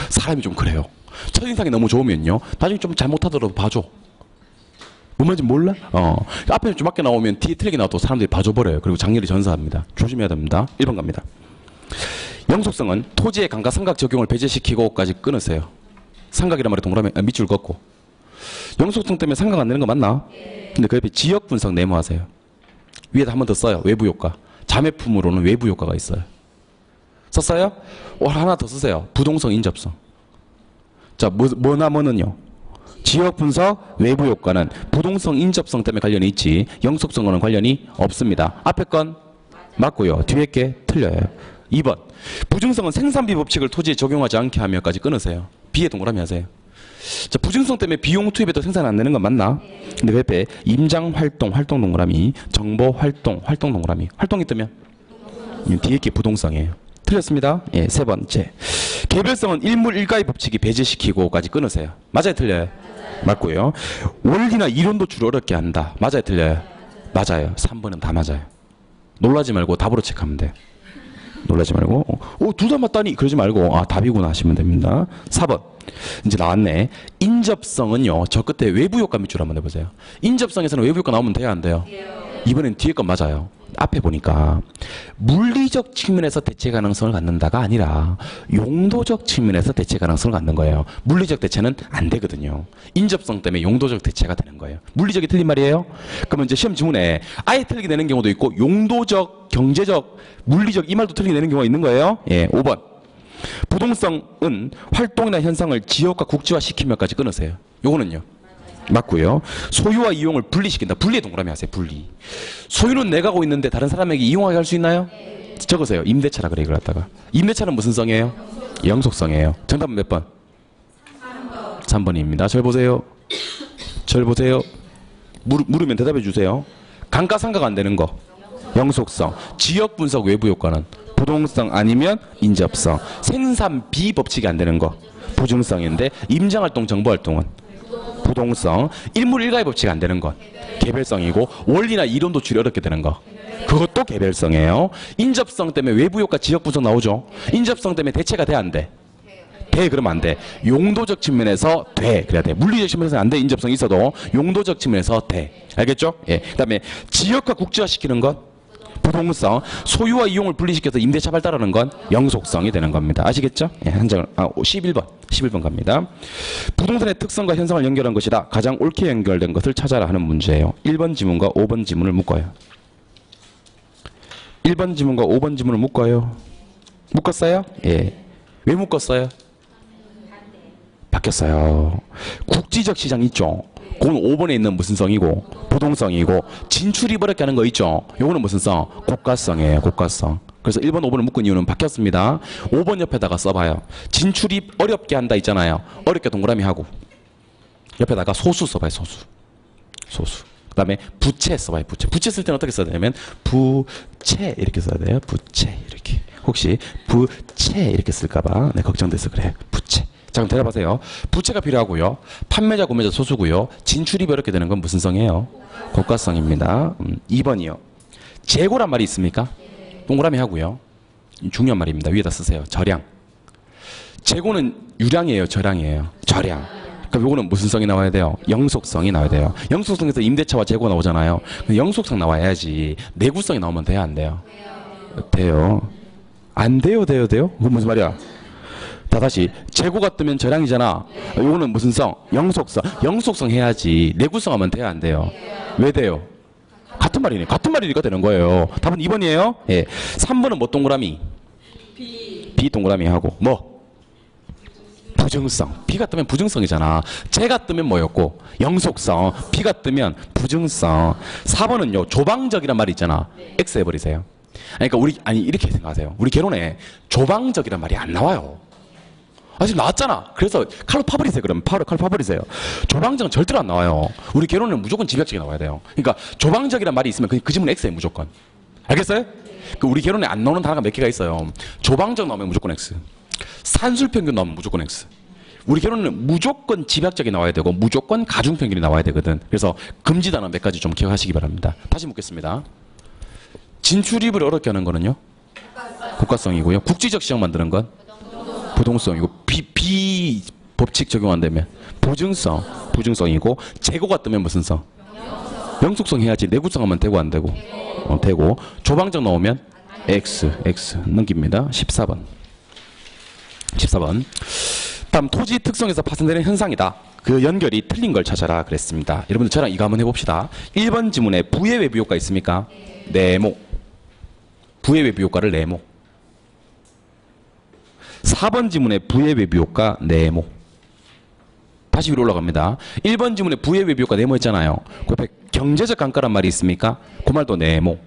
사람이 좀 그래요. 첫인상이 너무 좋으면요. 나중에 좀 잘못하더라도 봐줘. 뭔 말인지 몰라? 앞에 좀 맞게 나오면 뒤에 틀리게 나와도 사람들이 봐줘버려요. 그리고 장렬히 전사합니다. 조심해야 됩니다. 1번 갑니다. 영속성은 토지의 감가상각 적용을 배제시키고까지 끊으세요. 상각이란 말에 동그라미 밑줄 긋고. 영속성 때문에 상각 안 되는 거 맞나? 근데 그 옆에 지역 분석 네모하세요. 위에다 한 번 더 써요. 외부 효과. 자매품으로는 외부 효과가 있어요. 썼어요? 하나 더 쓰세요. 부동성 인접성. 자, 뭐는요? 지역 분석 외부 효과는 부동성 인접성 때문에 관련이 있지 영속성과는 관련이 없습니다. 앞에 건 맞고요. 뒤에 게 틀려요. 2번. 부증성은 생산비 법칙을 토지에 적용하지 않게 하며까지 끊으세요. B에 동그라미 하세요. 자, 부증성 때문에 비용 투입에도 생산 안 되는 건 맞나? 근데 그 옆에 임장 활동, 활동 동그라미, 정보 활동, 활동 동그라미. 활동이 뜨면 뒤에 게 부동성이에요. 틀렸습니다. 예, 세 번째. 개별성은 일물 일가의 법칙이 배제시키고까지 끊으세요. 맞아요, 틀려요? 맞고요. 원리나 이론도 주로 어렵게 한다. 맞아요, 틀려요? 맞아요. 3번은 다 맞아요. 놀라지 말고 답으로 체크하면 돼요. 놀라지 말고 둘 다 맞다니 그러지 말고 답이구나 하시면 됩니다. 4번 이제 나왔네. 인접성은요 저 끝에 외부 효과 밑줄 한번 해보세요. 인접성에서는 외부 효과 나오면 돼요 안 돼요? 이번엔 뒤에 건 맞아요. 앞에 보니까 물리적 측면에서 대체 가능성을 갖는다가 아니라 용도적 측면에서 대체 가능성을 갖는 거예요. 물리적 대체는 안 되거든요. 인접성 때문에 용도적 대체가 되는 거예요. 물리적이 틀린 말이에요. 그러면 이제 시험 지문에 아예 틀리게 되는 경우도 있고 용도적, 경제적, 물리적 이 말도 틀리게 되는 경우가 있는 거예요. 예, 5번. 부동성은 활동이나 현상을 지역과 국지화시키며까지 끊으세요. 요거는요. 맞고요. 소유와 이용을 분리시킨다. 분리에 동그라미 하세요. 분리. 소유는 내가 하고 있는데 다른 사람에게 이용하게 할 수 있나요? 적으세요. 임대차라 그래 이걸 갖다가. 임대차는 무슨 성이에요? 영속성이에요. 정답은 몇 번? 3번입니다. 절 보세요. 절 보세요. 물으면 대답해 주세요. 감가상각 안 되는 거. 영속성. 지역 분석 외부 효과는 부동성 아니면 인접성. 생산비 법칙이 안 되는 거. 부증성인데 임장활동 정보활동은 부동성, 일물 일가의 법칙이 안 되는 건 개별성이고 원리나 이론도 줄이 어렵게 되는 거 그것도 개별성이에요. 인접성 때문에 외부 효과 지역 분석 나오죠. 인접성 때문에 대체가 돼 안 돼? 돼 그러면 안 돼. 용도적 측면에서 돼 그래야 돼. 물리적 측면에서 안 돼. 인접성이 있어도 용도적 측면에서 돼. 알겠죠? 예. 그다음에 지역과 국지화시키는 건 부동성, 소유와 이용을 분리시켜서 임대차 발달하는 건 영속성이 되는 겁니다. 아시겠죠? 예, 한 장을 11번 갑니다. 부동산의 특성과 현상을 연결한 것이다. 가장 옳게 연결된 것을 찾아라 하는 문제예요. 1번 지문과 5번 지문을 묶어요. 1번 지문과 5번 지문을 묶어요. 묶었어요? 예. 왜 묶었어요? 바뀌었어요. 국지적 시장 있죠? 그건 5번에 있는 무슨 성이고 부동성이고 진출입 어렵게 하는 거 있죠? 요거는 무슨 성? 고가성이에요. 고가성. 그래서 1번, 5번을 묶은 이유는 바뀌었습니다. 5번 옆에다가 써봐요. 진출입 어렵게 한다 있잖아요. 어렵게 동그라미 하고 옆에다가 소수 써봐요. 소수. 소수. 그 다음에 부채 써봐요. 부채. 부채 쓸 때는 어떻게 써야 되냐면 부채 이렇게 써야 돼요. 부채 이렇게. 혹시 부채 이렇게 쓸까봐 네, 걱정돼서 그래요. 부채. 자 그럼 대답하세요. 부채가 필요하고요. 판매자, 구매자 소수고요. 진출입이 어렵게 되는 건 무슨 성이에요? 고가성입니다. 2번이요. 재고란 말이 있습니까? 동그라미 하고요. 중요한 말입니다. 위에다 쓰세요. 저량. 재고는 유량이에요? 저량이에요? 저량. 그럼 요거는 무슨 성이 나와야 돼요? 영속성이 나와야 돼요. 영속성에서 임대차와 재고 나오잖아요. 영속성 나와야지. 내구성이 나오면 돼요? 안 돼요? 돼요. 안 돼요? 돼요? 돼요? 그건 무슨 말이야? 다시 재고가 뜨면 저량이잖아. 요거는 무슨 성? 영속성. 영속성 해야지. 내구성 하면 돼요? 안 돼요? 왜 돼요? 같은 말이네. 같은 말이니까 되는 거예요. 답은 2번이에요. 예. 3번은 뭐 동그라미? B 동그라미 하고 뭐? 부증성. B가 뜨면 부증성이잖아. 재가 뜨면 뭐였고? 영속성. B가 뜨면 부증성. 4번은요. 조방적이란 말이 있잖아. X 해버리세요. 그러니까 이렇게 생각하세요. 우리 개론에 조방적이란 말이 안 나와요. 지금 나왔잖아. 그래서 칼로 파버리세요. 그러면 칼로 파버리세요. 조방적은 절대로 안 나와요. 우리 개론은 무조건 집약적이 나와야 돼요. 그러니까 조방적이란 말이 있으면 그 지문 X에 무조건. 알겠어요? 우리 개론에 안 나오는 단어가 몇 개가 있어요. 조방적 나오면 무조건 X. 산술평균 나오면 무조건 X. 우리 개론은 무조건 집약적이 나와야 되고 무조건 가중평균이 나와야 되거든. 그래서 금지 단어 몇 가지 좀 기억하시기 바랍니다. 다시 묻겠습니다. 진출입을 어렵게 하는 거는요? 국가성이고요. 국지적 시장 만드는 건? 부동성이고 비 법칙 적용 안 되면 부증성이고 재고가 뜨면 무슨 성? 영속성 해야지. 내구성 하면 되고 안 되고? 되고. 조방적 나오면 X 넘깁니다. 14번. 14번. 다음 토지 특성에서 파생되는 현상이다. 그 연결이 틀린 걸 찾아라 그랬습니다. 여러분들 저랑 이거 한번 해봅시다. 1번 지문에 부의 외부 효과 있습니까? 네모. 부의 외부 효과를 네모. 4번 지문에 부의 외부 효과 네모. 다시 위로 올라갑니다. 1번 지문에 부의 외부 효과 네모 했잖아요. 그 옆에 경제적 감가란 말이 있습니까? 그 말도 네모.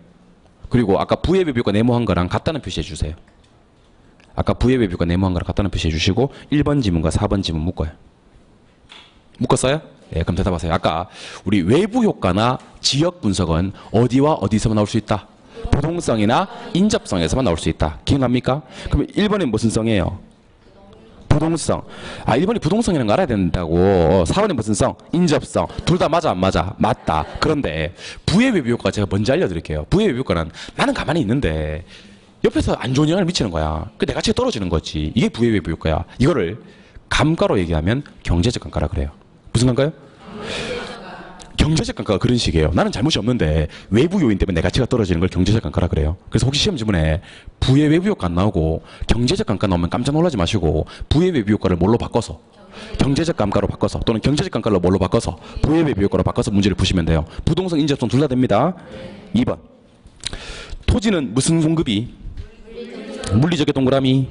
그리고 아까 부의 외부 효과 네모 한 거랑 같다는 표시해 주세요. 아까 부의 외부 효과 네모 한 거랑 같다는 표시해 주시고 1번 지문과 4번 지문 묶어요. 묶었어요? 네, 그럼 대답하세요. 아까 우리 외부 효과나 지역 분석은 어디와 어디서만 나올 수 있다? 부동성이나 인접성에서만 나올 수 있다. 기억납니까? 그럼 1번은 무슨 성이에요? 부동성. 아, 1번이 부동성이라는 거 알아야 된다고. 4번이 무슨 성? 인접성. 둘 다 맞아 안 맞아? 맞다. 그런데 부의 외부 효과 제가 먼저 알려드릴게요. 부의 외부 효과는 나는 가만히 있는데 옆에서 안 좋은 영향을 미치는 거야. 그 내 가치가 떨어지는 거지. 이게 부의 외부 효과야. 이거를 감가로 얘기하면 경제적 감가라 그래요. 무슨 감가요? 경제적 감가가 그런 식이에요. 나는 잘못이 없는데 외부 요인 때문에 내 가치가 떨어지는 걸 경제적 감가라 그래요. 그래서 혹시 시험 지문에 부의 외부 효과 안 나오고 경제적 감가 나오면 깜짝 놀라지 마시고 부의 외부 효과를 뭘로 바꿔서 경제적 감가로 바꿔서 또는 경제적 감가를 뭘로 바꿔서 부의 외부 효과로 바꿔서 문제를 푸시면 돼요. 부동성, 인접성 둘 다 됩니다. 2번. 토지는 무슨 공급이? 물리적의 동그라미,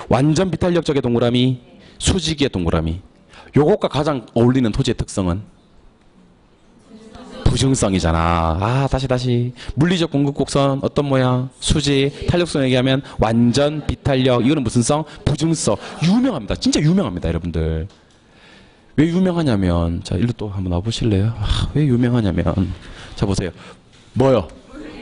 완전 비탄력적의 동그라미, 수직의 동그라미. 요것과 가장 어울리는 토지의 특성은? 부증성이잖아. 아, 다시. 물리적 공급 곡선 어떤 모양? 수직. 탄력성 얘기하면 완전 비탄력. 이거는 무슨 성? 부증성. 유명합니다. 진짜 유명합니다, 여러분들. 왜 유명하냐면, 자, 일로 또 한번 와보실래요? 아, 왜 유명하냐면, 자, 보세요. 뭐요?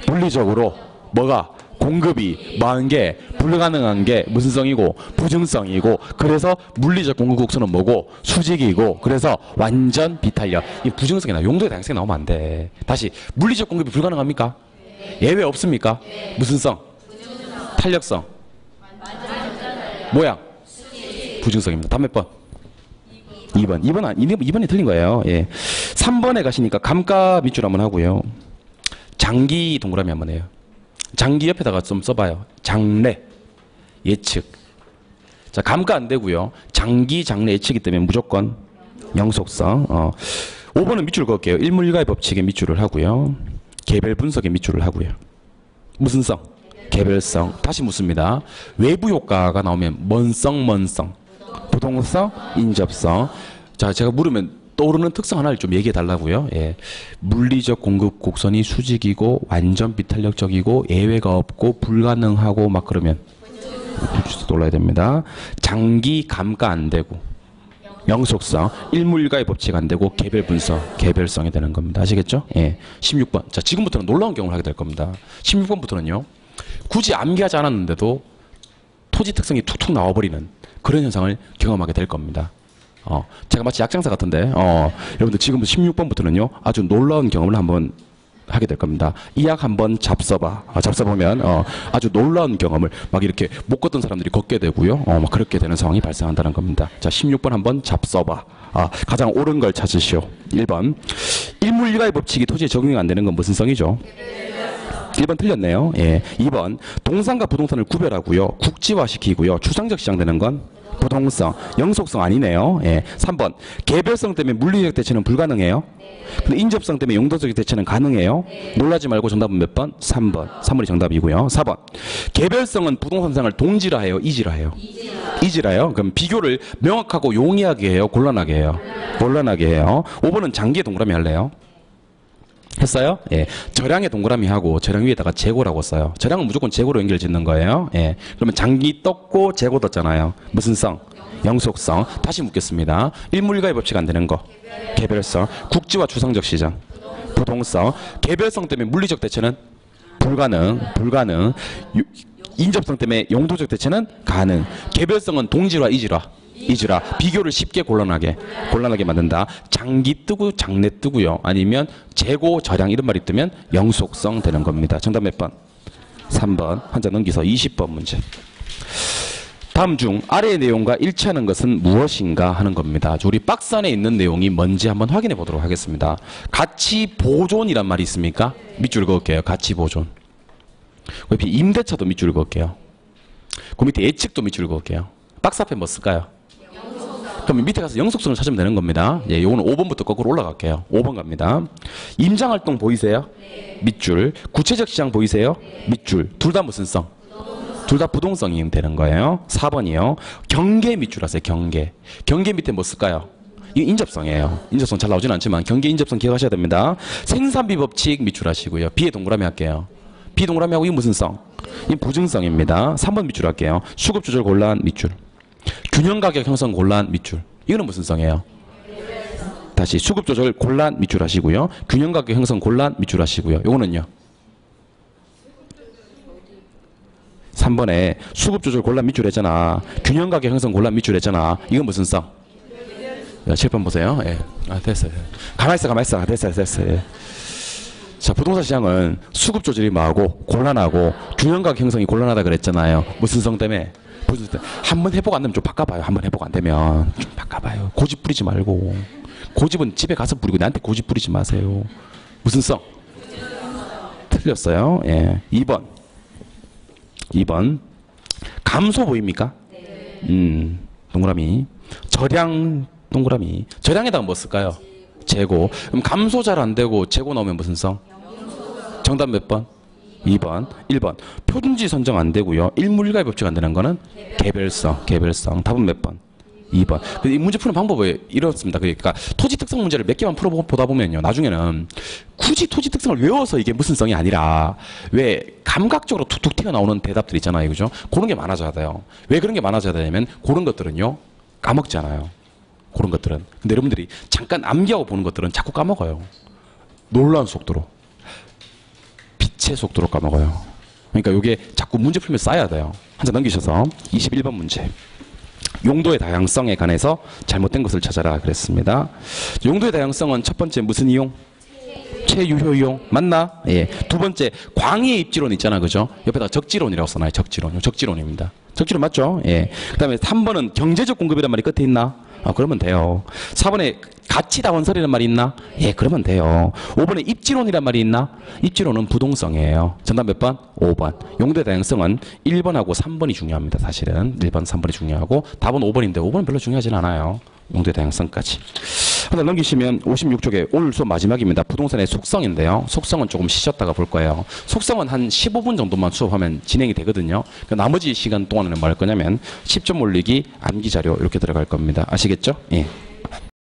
물리적으로 뭐가? 공급이 많은 게 불가능한 게 무슨 성이고? 부증성이고. 그래서 물리적 공급 곡선은 뭐고? 수직이고. 그래서 완전 비탄력. 이 부증성이나 용도의 다양성이 나오면 안 돼. 다시 물리적 공급이 불가능합니까? 예외 없습니까? 무슨 성? 탄력성. 모양? 부증성입니다. 다음 몇 번? 2번. 2번이 틀린 거예요. 예. 3번에 가시니까 감가 밑줄 한번 하고요. 장기 동그라미 한번 해요. 장기 옆에다가 좀 써봐요. 장래, 예측. 자, 감가 안 되고요. 장기, 장래, 예측이기 때문에 무조건 영속성. 5번은 밑줄 그을게요. 일물일가의 법칙에 밑줄을 하고요. 개별 분석에 밑줄을 하고요. 무슨 성? 개별성. 다시 묻습니다. 외부 효과가 나오면 뭔성, 뭔성? 부동성, 인접성. 자, 제가 물으면 떠오르는 특성 하나를 좀 얘기해 달라고요. 예. 물리적 공급 곡선이 수직이고 완전 비탄력적이고 예외가 없고 불가능하고 막 그러면 놀라야 됩니다. 장기 감가 안 되고 영속성, 일물일가의 법칙 안 되고 개별 분석, 개별성이 되는 겁니다. 아시겠죠? 예. 16번. 자, 지금부터는 놀라운 경험을 하게 될 겁니다. 16번부터는요. 굳이 암기하지 않았는데도 토지 특성이 툭툭 나와버리는 그런 현상을 경험하게 될 겁니다. 제가 마치 약장사 같은데, 여러분들 지금부터 16번부터는요, 아주 놀라운 경험을 한번 하게 될 겁니다. 이 약 한번 잡숴봐. 잡숴보면, 아주 놀라운 경험을 막 이렇게 못 걷던 사람들이 걷게 되고요. 막 그렇게 되는 상황이 발생한다는 겁니다. 자, 16번 한번 잡숴봐. 가장 옳은 걸 찾으시오. 1번. 일물일가의 법칙이 토지에 적용이 안 되는 건 무슨 성이죠? 1번 틀렸네요. 예. 2번. 동산과 부동산을 구별하고요. 국지화시키고요. 추상적 시장되는 건 부동성, 영속성 아니네요. 예. 3번. 개별성 때문에 물리적 대체는 불가능해요. 근데 인접성 때문에 용도적 대체는 가능해요. 놀라지 말고 정답은 몇 번? 3번. 3번이 정답이고요. 4번. 개별성은 부동산상을 동질화해요? 이질화해요? 이질화해요. 그럼 비교를 명확하고 용이하게 해요? 곤란하게 해요? 곤란하게 해요. 5번은 장기의 동그라미 할래요? 했어요? 예. 절양의 동그라미 하고 절양 위에다가 재고라고 써요. 절양은 무조건 재고로 연결 짓는 거예요. 예. 그러면 장기 떴고 재고 떴잖아요. 무슨 성? 영속성. 다시 묻겠습니다. 일물일가의 법칙 안 되는 거. 개별성. 국지와 추상적 시장. 부동성. 개별성 때문에 물리적 대체는 불가능. 인접성 때문에 용도적 대체는 가능. 개별성은 동질화, 이질화. 비교를 쉽게 곤란하게 만든다. 장기 뜨고 장내 뜨고요. 아니면 재고, 절양 이런 말이 뜨면 영속성 되는 겁니다. 정답 몇 번? 3번. 한 장 넘기서 20번 문제. 다음 중 아래의 내용과 일치하는 것은 무엇인가 하는 겁니다. 우리 박스 안에 있는 내용이 뭔지 한번 확인해 보도록 하겠습니다. 가치 보존이란 말이 있습니까? 밑줄 그을게요. 가치 보존. 그 밑에 임대차도 밑줄을 그을게요. 그 밑에 예측도 밑줄을 그을게요. 박스 앞에 뭐 쓸까요? 그럼 밑에 가서 영속성을 찾으면 되는 겁니다. 예, 요거는 5번부터 거꾸로 올라갈게요. 5번 갑니다. 임장활동 보이세요? 네. 밑줄. 구체적 시장 보이세요? 네. 밑줄. 둘 다 무슨 성? 둘 다 부동성이 되는 거예요. 4번이요. 경계 밑줄 하세요. 경계. 경계 밑에 뭐 쓸까요? 이거 인접성이에요. 인접성 잘 나오진 않지만 경계 인접성 기억하셔야 됩니다. 생산비 법칙 밑줄 하시고요. B에 동그라미 할게요. B 동그라미하고 이거 무슨 성? 이 부증성입니다. 3번 밑줄 할게요. 수급 조절 곤란 밑줄. 균형 가격 형성 곤란 밑줄. 이거는 무슨 성이에요? 다시 수급 조절 곤란 밑줄 하시고요. 균형 가격 형성 곤란 밑줄 하시고요. 요거는요. 3번에 수급 조절 곤란 밑줄 했잖아. 균형 가격 형성 곤란 밑줄 했잖아. 이건 무슨 성? 7번 보세요. 예. 아, 됐어요. 가만히 있어. 됐어요. 예. 자, 부동산 시장은 수급 조절이 뭐하고 곤란하고 균형 가격 형성이 곤란하다 그랬잖아요. 무슨 성 때문에? 한번 해보고 안 되면 좀 바꿔봐요. 한번 해보고 안 되면 좀 바꿔봐요. 고집 부리지 말고. 고집은 집에 가서 부리고 나한테 고집 부리지 마세요. 무슨 성? 틀렸어요. 예. 2번. 감소 보입니까? 동그라미. 절양 동그라미. 절양에다가 뭐 쓸까요? 재고. 그럼 감소 잘 안 되고 재고 나오면 무슨 성? 정답 몇 번? 2번. 1번. 표준지 선정 안 되고요. 일물일가의 법칙 안 되는 거는 개별성. 답은 몇 번? 2번. 이 문제 푸는 방법이 이렇습니다. 그러니까 토지 특성 문제를 몇 개만 풀어보다 보면요. 나중에는 굳이 토지 특성을 외워서 이게 무슨 성이 아니라 왜 감각적으로 툭툭 튀어나오는 대답들 있잖아요. 그죠? 그런 게 많아져야 돼요. 왜 그런 게 많아져야 되냐면 그런 것들은요. 까먹잖아요. 그런 것들은. 근데 여러분들이 잠깐 암기하고 보는 것들은 자꾸 까먹어요. 놀라운 속도로. 빛의 속도로 까먹어요. 그러니까 이게 자꾸 문제 풀면 쌓여야 돼요. 한 장 넘기셔서 21번 문제. 용도의 다양성에 관해서 잘못된 것을 찾아라 그랬습니다. 용도의 다양성은 첫 번째 무슨 이용? 체유효 이용. 맞나? 예. 두 번째 광의의 입지론 있잖아. 그죠? 옆에다가 적지론이라고 써놔요. 적지론입니다. 적지론 맞죠? 예. 그 다음에 3번은 경제적 공급이란 말이 끝에 있나? 그러면 돼요. 4번에 가치다원설이란 말이 있나? 예, 그러면 돼요. 5번에 입지론이란 말이 있나? 입지론은 부동성이에요. 정답 몇 번? 5번. 용도의 다양성은 1번하고 3번이 중요합니다. 사실은 1번, 3번이 중요하고 답은 5번인데 5번은 별로 중요하진 않아요. 용도의 다양성까지. 하나 넘기시면 56쪽에 오늘 수업 마지막입니다. 부동산의 속성인데요. 속성은 조금 쉬셨다가 볼 거예요. 속성은 한 15분 정도만 수업하면 진행이 되거든요. 그러니까 나머지 시간 동안에는 뭐 할 거냐면 10점 올리기, 암기 자료 이렇게 들어갈 겁니다. 아시겠죠? 예.